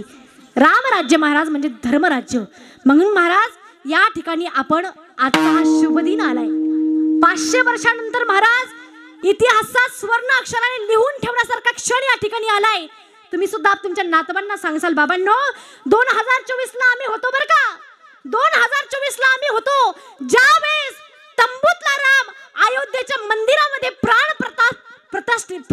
[SPEAKER 3] रामराज्य महाराज म्हणजे धर्मराज्य. म्हणून महाराज या ठिकाणी आपण आता हा शुभ दिन आलाय. 500 वर्षानंतर महाराज इतिहासात स्वर्ण अक्षराने लिहून ठेवण्यासारखा क्षण या ठिकाणी आलाय. तुम्ही सुद्धा तुमच्या नातवांना सांगसाल बाबांनो 2024 ला आम्ही होतो बरं का. 2024 ला आम्ही होतो ज्यावेळेस तंबूतला राम अयोध्येच्या मंदिरामध्ये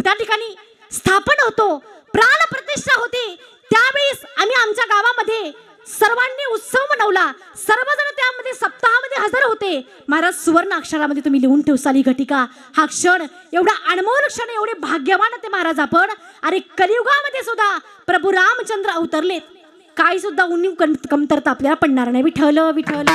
[SPEAKER 3] त्या ठिकाणी स्थापन होतो, प्राण प्रतिष्ठा होती. त्यावेळेस आम्ही आमच्या गावामध्ये सर्वांनी उत्सव मनवला. सर्वजण त्यामध्ये सप्ताहामध्ये हजर होते. महाराज सुवर्ण अक्षरामध्ये तुम्ही लिहून ठेवसाल ही घटिका. हा क्षण एवढा अनमोल क्षण, एवढे भाग्यवान ते महाराज आपण. अरे कलियुगामध्ये सुद्धा प्रभू रामचंद्र अवतरलेत. काही सुद्धा उणीव कमतरता आपल्याला पडणार नाही. विठ्ठल विठ्ठल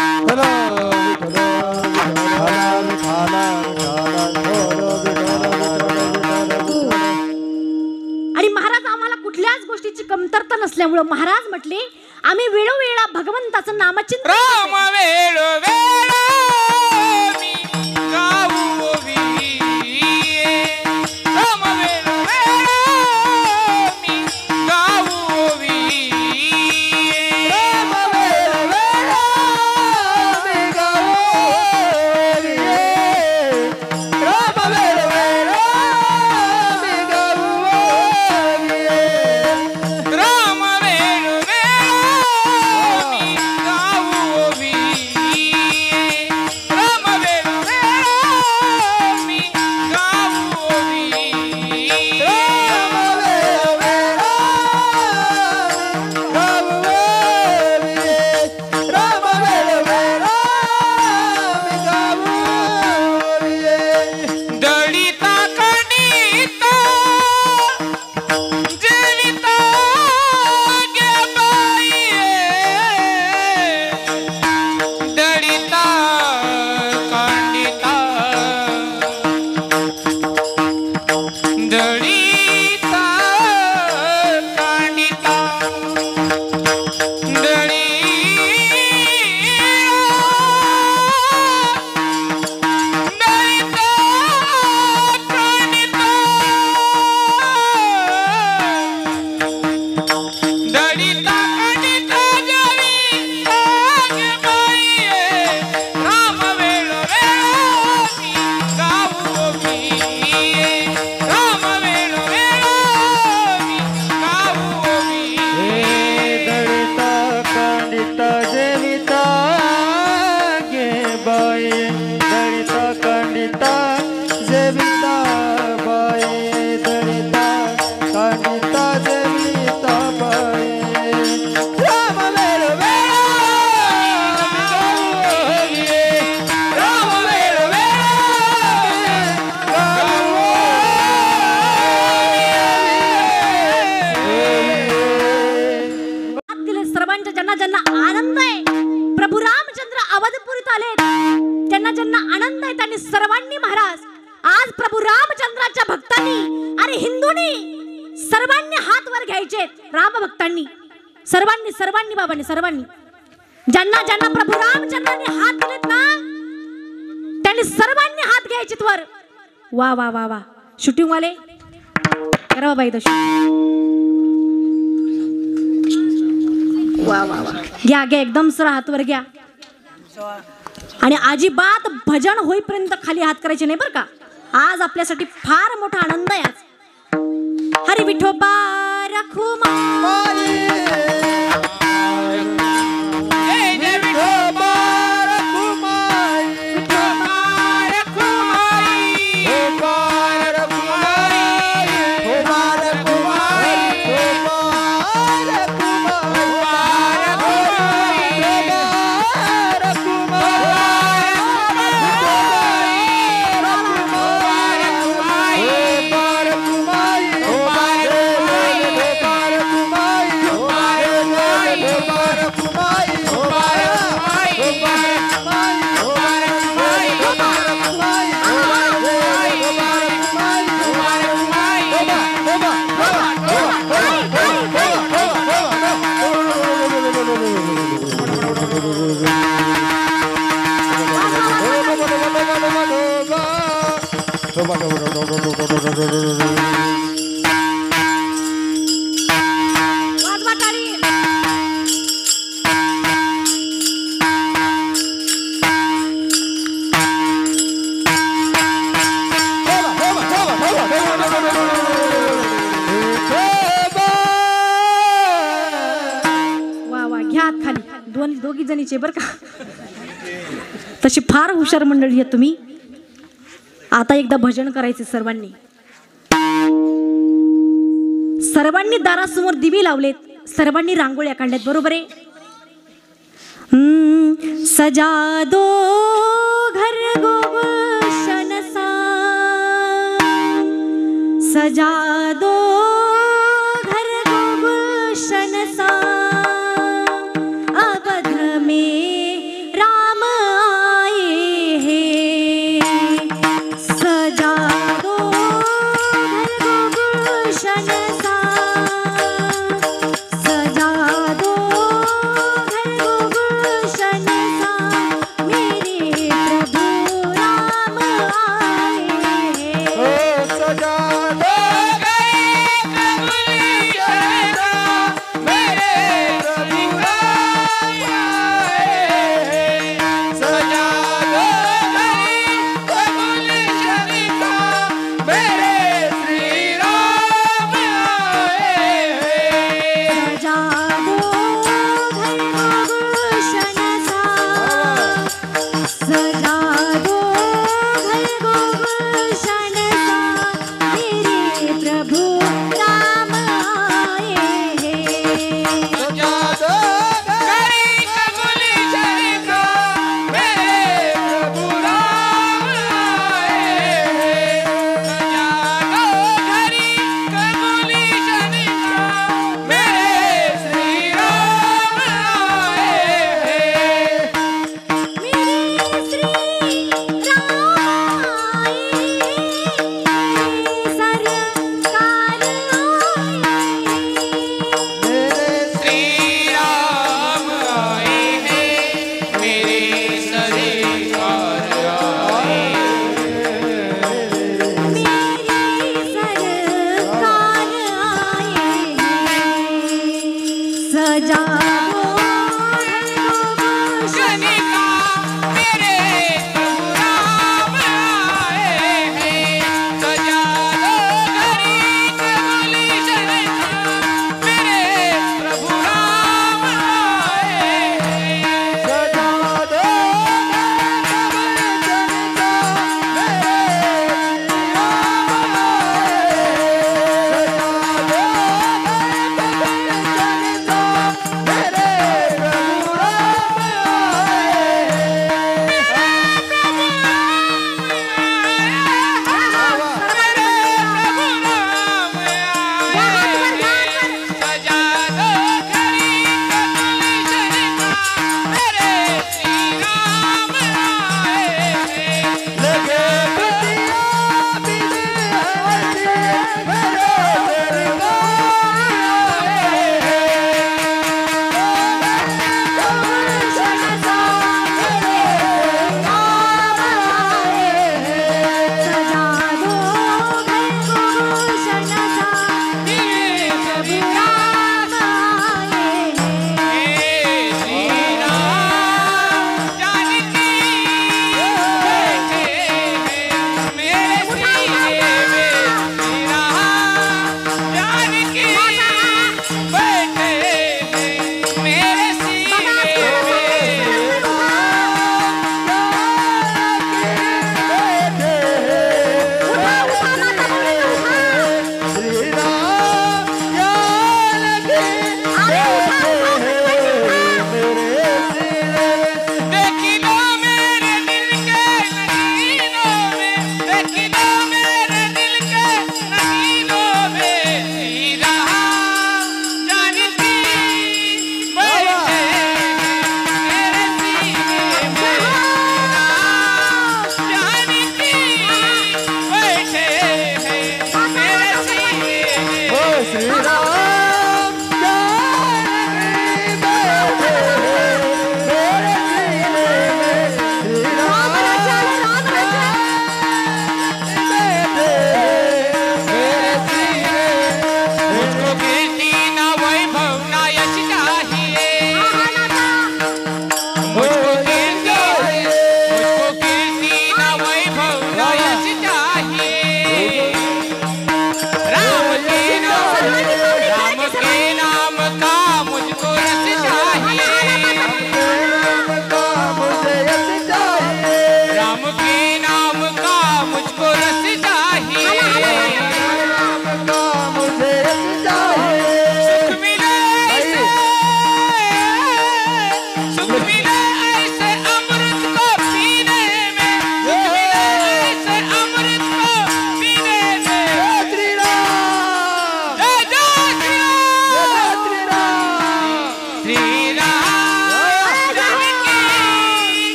[SPEAKER 3] आणि महाराज आम्हाला कुठल्याच गोष्टीची कमतरता नसल्यामुळे महाराज म्हटले आम्ही वेळोवेळा भगवंताचं नामचिंतन सर्वांनी महाराज आज प्रभू रामचंद्राच्या भक्तांनी आणि हिंदूंनी सर्वांनी हात वर घ्यायचे. राम भक्तांनी सर्वांनी बाबांनी सर्वांनी ज्यांना ज्यांना प्रभू रामचंद्रांनी हात दिलेत ना त्यांनी सर्वांनी हात घ्यायचे वर. वा वा वा वा शूटिंग वाले करा बाबा इथं वा वा वा घ्या घ्या एकदम सर हात वर घ्या. आणि अजिबात भजन होईपर्यंत खाली हात करायचे नाही बरं का. आज आपल्यासाठी फार मोठा आनंद आहे. आज हरी विठोबा रखुमा
[SPEAKER 1] Baba
[SPEAKER 3] दोघी जणीचे बरं का. तशी फार हुशार मंडळी आहे तुम्ही. आता एकदा भजन करायचे सर्वांनी. सर्वांनी दारासमोर दिवे लावलेत, सर्वांनी रांगोळ्या काढल्यात, बरोबर आहे. सजा दो घर गुलशन सा, सजा दो घर गुलशन सा, अवध में राम आए हैं. सजा दो घर गुलशन सा, सजा दो घर गुलशन सा, मेरे प्रभु राम आए हैं.
[SPEAKER 1] सजा दो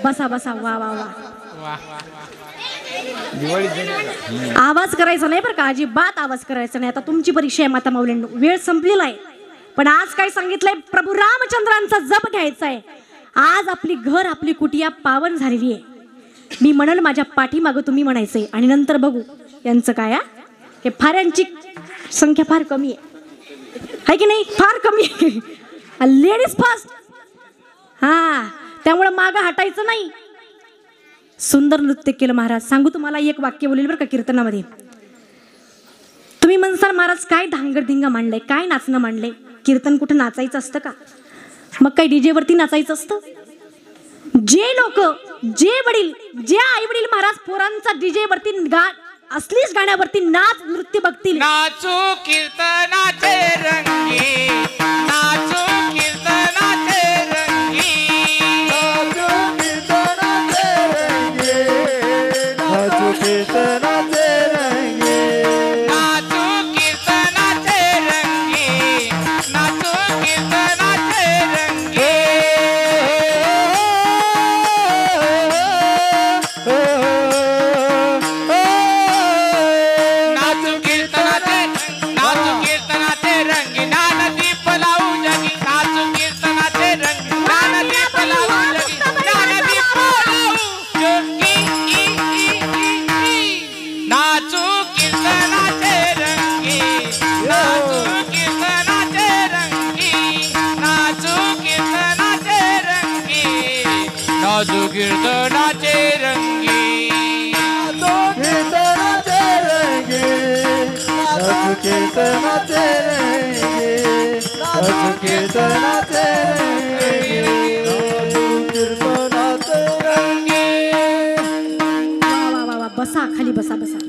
[SPEAKER 3] बसा बसा. वा वा वा.
[SPEAKER 2] वा
[SPEAKER 3] आवाज करायचा नाही बरं का, अजिबात आवाज करायचा नाही. आता तुमची परीक्षा आहे माता माऊलींनो, वेळ संपलेला आहे. पण आज काय सांगितलंय, प्रभू रामचंद्रांचा जप घ्यायचा आहे. आज आपली घर आपली कुटिया पावन झालेली आहे. मी म्हणल माझ्या पाठीमागं तुम्ही म्हणायचंय आणि नंतर बघू यांचं काय. हे फार यांची संख्या फार कमी आहे की नाही, फार कमी आहे. Ladies fast. हा, त्यामुळे मागं हटायचं नाही. सुंदर नृत्य केलं महाराज. सांगू तुम्हाला एक वाक्य बोलेल बरं का कीर्तनामध्ये. तुम्ही म्हणसाल महाराज काय धांगडधिंगा मांडलंय, काय नाचणं मांडलंय. कीर्तन कुठं नाचायचं असतं का, मग काय डीजे वरती नाचायचं असतं. जे लोक, जे वडील, जे आई वडील महाराज पोरांचा डीजे वरती असलीच गाण्यावरती नाच नृत्य बघतील,
[SPEAKER 2] नाचू कीर्तनाचे रंगी, नाचू कीर्तनाचे रंगी,
[SPEAKER 1] नाचू कीर्तनाचे रंगी, नाचू कीर्तनाचे रंगी,
[SPEAKER 2] नाचू कीर्तनाचे रंगी, नाचू कीर्तनाचे रंगी. नाचू कीर्तनाचे, नाचू कीर्तनाचे रंगी, ज्ञानदीप लावू जगी, नाचू कीर्तनाचे रंगी, ज्ञानदीप लावू जगी, ज्ञानदीप लावू जगी. नाचू कीर्तनाचे रंगी, नाचू कीर्तनाचे रंगी, नाचू कीर्तनाचे रंगी, नाचू कीर्तनाचे रंगी.
[SPEAKER 1] नाचू कीर्तनाचे रंगी, नाचू कीर्तनाचे रंगी, नाचू कीर्तनाचे रंगी.
[SPEAKER 3] वा वा वा वा. बसा खाली, बसा बसा.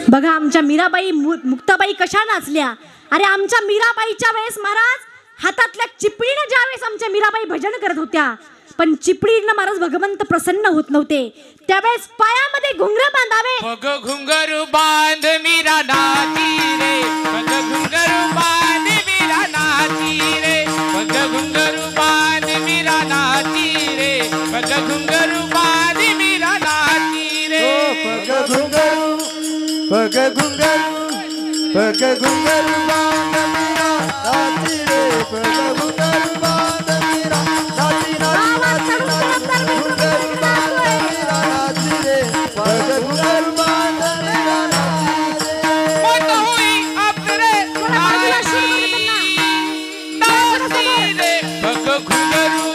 [SPEAKER 3] बघा आमच्या मीराबाई मुक्ताबाई कशा नाचल्या. अरे आमच्या मीराबाईच्या वेळेस महाराज हातातल्या चिपळीनं ज्यावेळेस आमच्या मीराबाई भजन करत होत्या, पण चिपळीनं महाराज भगवंत प्रसन्न होत नव्हते. त्यावेळेस पायामध्ये घुंगर बांधावे.
[SPEAKER 2] पग घुंगरू बांध मीरा नाची रे, पग घुंगरू बांध मीरा नाची रे, पग घुंगरू बांध मीरा नाची रे, पग घुंगरू बांध मीरा नाची रे.
[SPEAKER 1] पग घुंगरू, पग घुंगरू, पग घुंगरू बांध मीरा नाची रे, पग घुंगरू बांध मीरा नाची नाची नाची नाची, घुंगरू बांध मीरा नाची रे, पग घुंगरू बांध मीरा नाची रे.
[SPEAKER 2] मोठ होई आपले नाची रे, पग घुंगरू,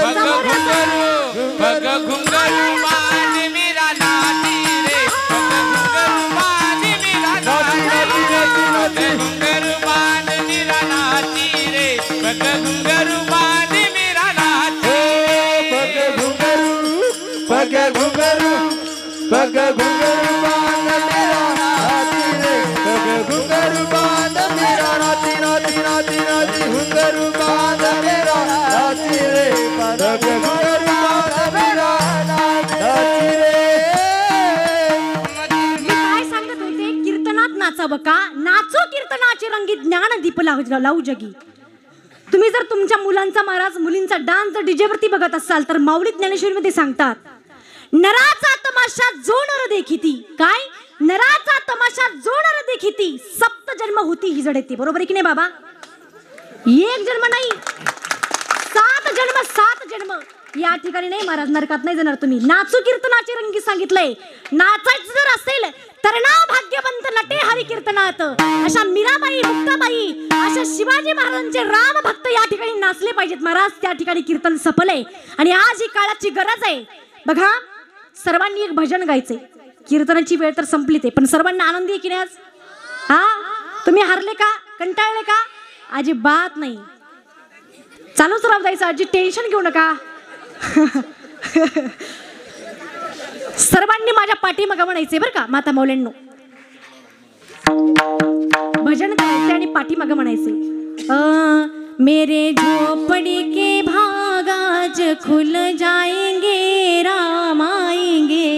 [SPEAKER 2] पग घुंगरू, पग घुंगरू बांध मीरा नाची रे, पग घुंगरू बांध मीरा नाची रे, पग घुंगरू बांध मीरा नाची रे, पग घुंगरू बांध मीरा नाची.
[SPEAKER 1] पग घुंगरू, पग घुंगरू, पग घुंगरू बांध मीरा नाची रे, पग घुंगरू बांध मीरा नाची नाची नाची नाची, घुंगरू बांध मीरा नाची रे, पग घुंगरू बांध मीरा नाची रे.
[SPEAKER 3] मी काय सांगत होते, कीर्तनात नाचावं का. नाचो कीर्तनाचे रंगी, ज्ञान दीप लावू जगी. तुम्ही जर तुमच्या मुलांचा महाराज मुलींचा डान्स जर डीजे वरती बघत असाल तर माऊली ज्ञानेश्वरी मध्ये सांगतात, नराचा तमाशा जो नर देखिती. काय, नराचा तमाशा जो नर देखिती, सप्त जन्म होती ही जडेती. बरोबर आहे की नाही बाबा. एक जन्म नाही, 7 जन्म, 7 जन्म. या ठिकाणी नाही महाराज, नरकात नाही जाणार तुम्ही. नाचू कीर्तनाचे रंगी सांगितलंय. नाचायचं जर असेल तर नाव भाग्यवंत नटे हरी कीर्तनात. अशा मीराबाई, मुक्ताबाई, अशा शिवाजी महाराजांचे राम भक्त या ठिकाणी नाचले पाहिजेत महाराज. त्या ठिकाणी कीर्तन सफलय आणि आज ही काळाची गरज आहे. बघा सर्वांनी एक भजन गायचे. कीर्तनाची वेळ तर संपलीच आहे, पण सर्वांना आनंदी आहे की नाही आज. हा, तुम्ही हारले का, कंटाळले का. अजिबात नाही, चालूच राहू द्यायचं. आजी टेन्शन घेऊ नका. सर्वांनी माझ्या पाठीमागं म्हणायचे बरं का माता मौल्यांनो. भजन करायचे आणि पाठीमागं म्हणायचे, मेरे झोपड़ी के भाग आज खुल जाएंगे, राम आएंगे.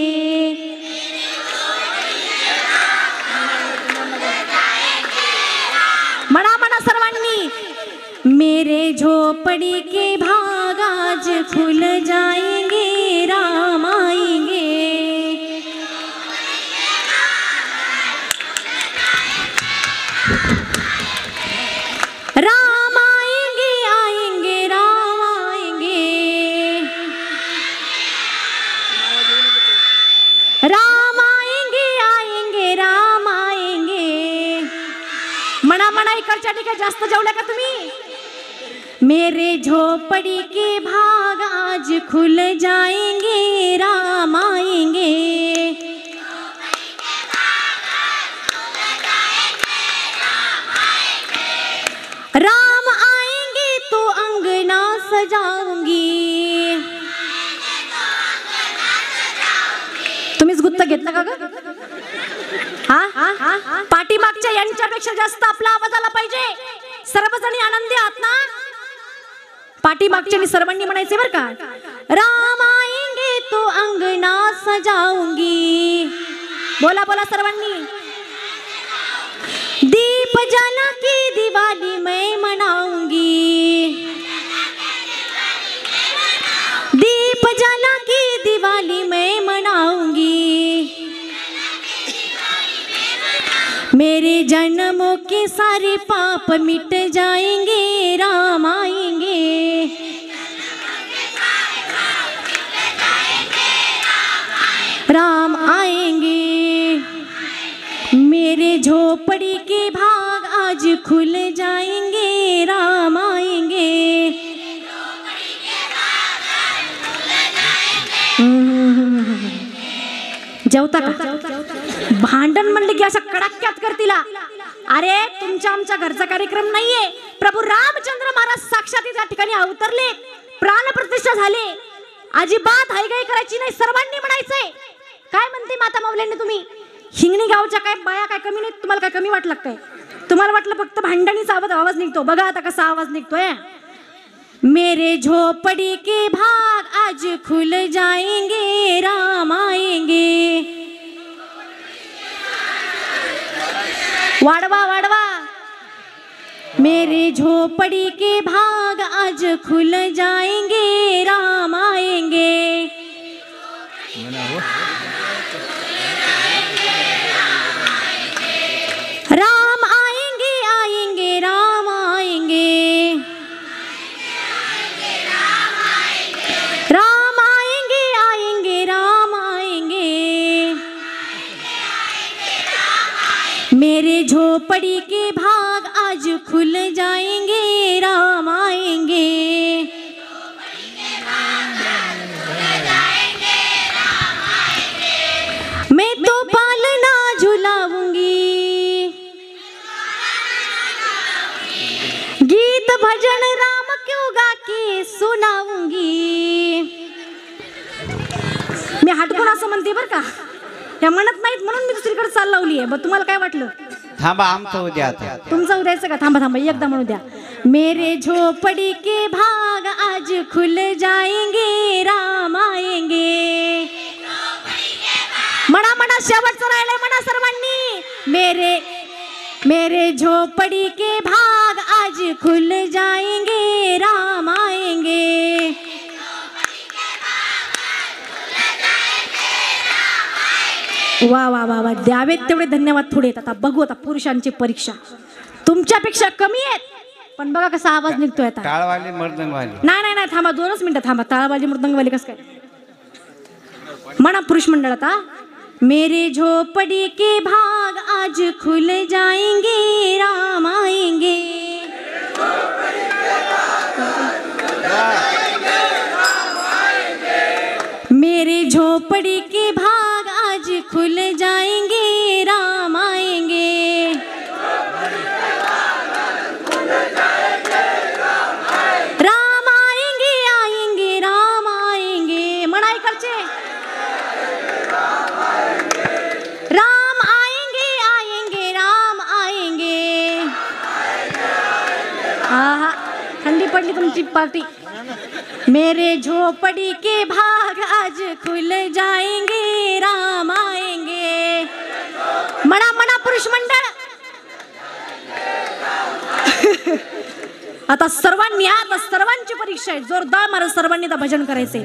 [SPEAKER 3] म्हणा म्हणा सर्वांनी, मेरे झोपड़ी के भाग आज आज खुल जाएंगे, राम आएंगे। राम आएंगे आएंगे राम आएंगे, राम आएंगे आएंगे राम आएंगे। म्हणा म्हणा इकडच्या ठिकाणी जास्त जेवल्या का तुम्ही? मेरे झोपड़ी के भाग आज खुल जाएंगे, राम आएंगे। राम आएंगे तो अंगना सजाऊंगी। तुम्हीच गुत्त घेतलं का ग? हा पाठीमागच्या यांच्यापेक्षा जास्त आपला आवाज आला पाहिजे। सर्वजणी आनंदी आहात ना? पाठीमागच्या सर्वांनी म्हणायचे बर का, राम आएंगे तो अंगना सजाऊंगी। बोला बोला सर्वांनी। दीप जला की दिवाली मैं मनाऊंगी, दीप जला की दिवाली मैं मनाऊंगी। मेरे जन्मों के सारे पाप मिट जाएंगे, राम आएंगे। राम आएंगे। मेरे झोपड़ी के भाग आज खुल जाएंगे, राम आएंगे। जेवता का? भांडण म्हणले की अशा कडाक्यात करतीला। अरे तुमच्या आमच्या घरचा कार्यक्रम नाहीये, प्रभू रामचंद्र महाराज साक्षात त्या ठिकाणी अवतरले, प्राण प्रतिष्ठा झाले। अजिबात हायगाई करायची नाही, सर्वांनी म्हणायचंय। काय म्हणते माता माऊल्यांनी? तुम्ही हिंगणी गावच्या काय बाया काय कमी नाही? तुम्हाला काय कमी वाटलं काय? तुम्हाला वाटलं फक्त भांडणीचा आवाज निघतो? बघा आता कसा आवाज निघतोय। मेरे झोपड़ी के भाग आज खुल जाएंगे, राम आएंगे। वाड़वा वाड़वा। मेरे झोपड़ी के भाग आज खुल जाएंगे, राम आएंगे। राम आएंगे आएंगे राम आएंगे, राम आएंगे आएंगे राम आएंगे। मेरे झोपड़ी के भाग आज खुल जाएंगे, राम आएंगे। मैं तो पालना झुलाऊंगी, गीत भजन राम क्यों गा के सुनाऊंगी। मी हटकून असं म्हणते बर का, त्या म्हणत नाहीत म्हणून मी दुसरीकडे चाल लावली आहे। बरं तुम्हाला काय वाटलं?
[SPEAKER 2] थांबा आमचं उद्या आता।
[SPEAKER 3] तुमचं उद्याचं का? थांबा थांबा एकदा म्हणू द्या। मेरे झोपड़ी के भाग आज खुल जाएंगे, राम आएंगे। म्हणा म्हणा, शेवटचं राहिलंय म्हणा सर्वांनी। मेरे झोपड़ी के भाग आज खुल जाएंगे, राम आएंगे। वा वा वा वा, द्यावेत तेवढे धन्यवाद थोडे आहेत। आता बघू आता पुरुषांची परीक्षा तुमच्यापेक्षा कमी आहेत, पण बघा कसा आवाज निघतोय आता।
[SPEAKER 2] टाळवाली मर्दंगवाली?
[SPEAKER 3] नाही नाही नाही, थांबा 2 मिनिटं थांबा। टाळवाली मृदंगवाली कसं काय? म्हणा पुरुष मंडळ आता। मेरे झोपड़ी के भाग आज खुल जाएंगे, राम आएंगे। मेरे झोपड़ी के भाग आज खुल जाएंगे, राम आएंगे। राम आएंगे आएंगे राम आएंगे। मनाई करचे। राम आएंगे आएंगे राम आएंगे। आहा, ठंडी पडली तुमची पार्टी। मेरे झोपड़ी के भाग आज खुल जाएंगे, राम आएंगे। मना मना पुरुष मंडळ। आता सर्वांनी आता सर्वांची परीक्षा आहे, जोरदार मला सर्वांनी आता भजन करायचे।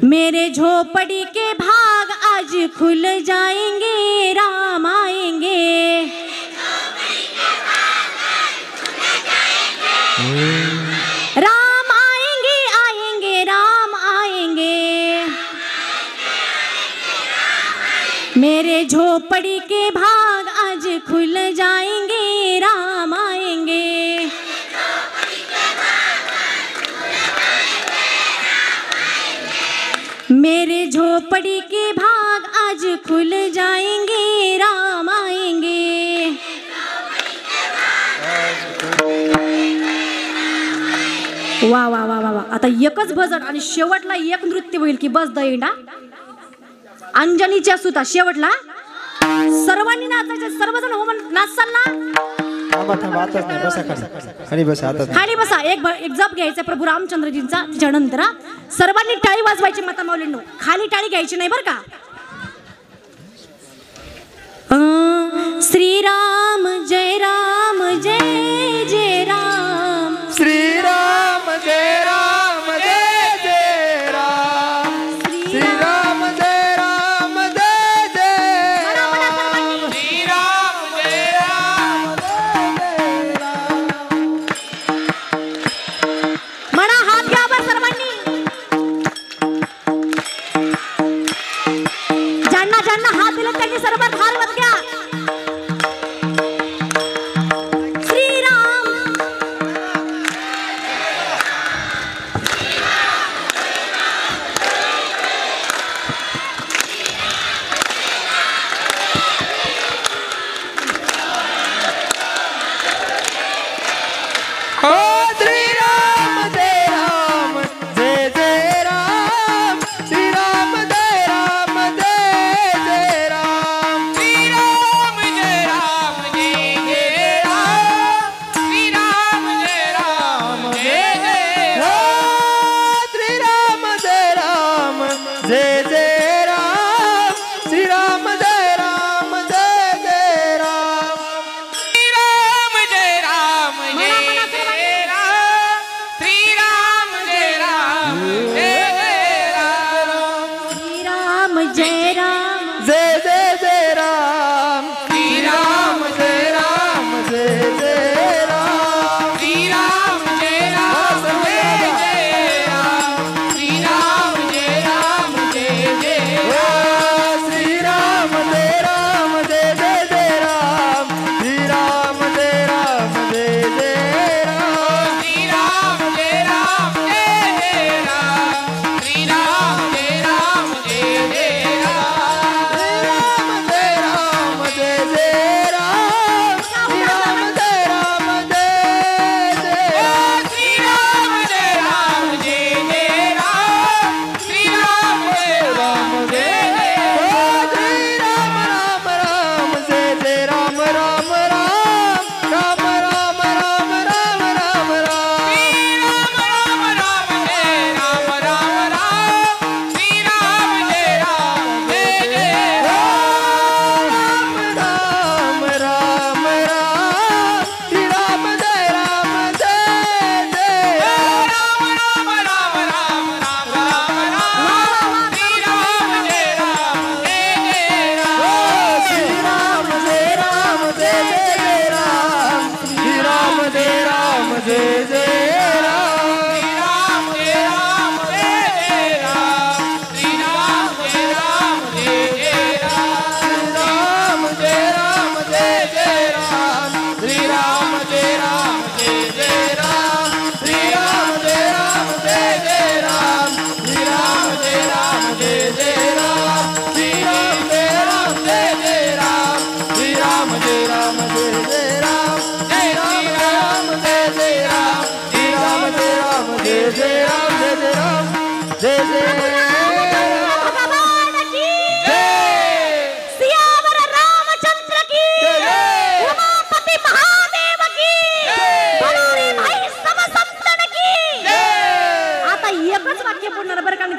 [SPEAKER 3] मेरे झोपड़ी के भाग आज खुल जाएंगे, राम आएंगे, राम आएंगे, आएंगे राम आएंगे। मेरे झोपड़ी के भाग आज खुल जाएंगे, राम आएंगे। मेरे झोपड़ी के भाग आज खुल जाएंगे, राम आएंगे। वा वा वा वा वा। आता एकच भजन आणि शेवटला एक नृत्य होईल की बस दैंडा अंजनीच्या सुता शेवटला सर्वांनी नाचायचे, सर्वजण हो नाचसाल ना? खाली बसा। एक जप घ्यायचा प्रभू रामचंद्रजींचा, त्याच्यानंतर सर्वांनी टाळी वाजवायची माता माऊलींनो, खाली टाळी घ्यायची नाही बरं का। श्रीराम जय राम जय जय राम,
[SPEAKER 1] श्रीराम जय राम जय जय राम, श्रीराम जय राम जय जय राम,
[SPEAKER 2] श्रीराम जय राम
[SPEAKER 1] जय राम।
[SPEAKER 3] म्हणा हात घ्या बरं सर्वांनी, ज्यांना हात दिला त्यांनी सर्व हात घ्या।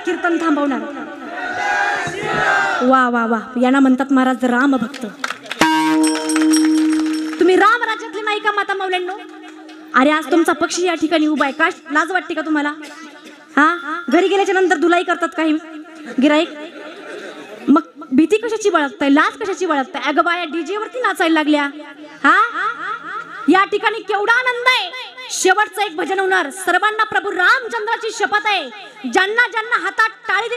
[SPEAKER 3] कीर्तन थांबवणार। वा वा वा, यांना म्हणतात महाराज राम भक्त। तुम्ही राम राज्यातले नाही का माता माऊल्यांनो? अरे आज तुमचा पक्षी या ठिकाणी उभा आहे, काय लाज वाटते का तुम्हाला? हा, घरी गेल्याच्या नंतर धुलाई करतात काही गिराईक, मग भीती कशाची बाळगताय, लाज कशाची बाळगताय? अगं बाया डीजे वरती नाचायला लागल्या. हा, या ठिकाणी केवढा आनंद आहे. शेवटचं एक भजन होणार, सर्वांना प्रभू रामचंद्राची शपथ आहे, ज्यांना ज्यांना हातात टाळी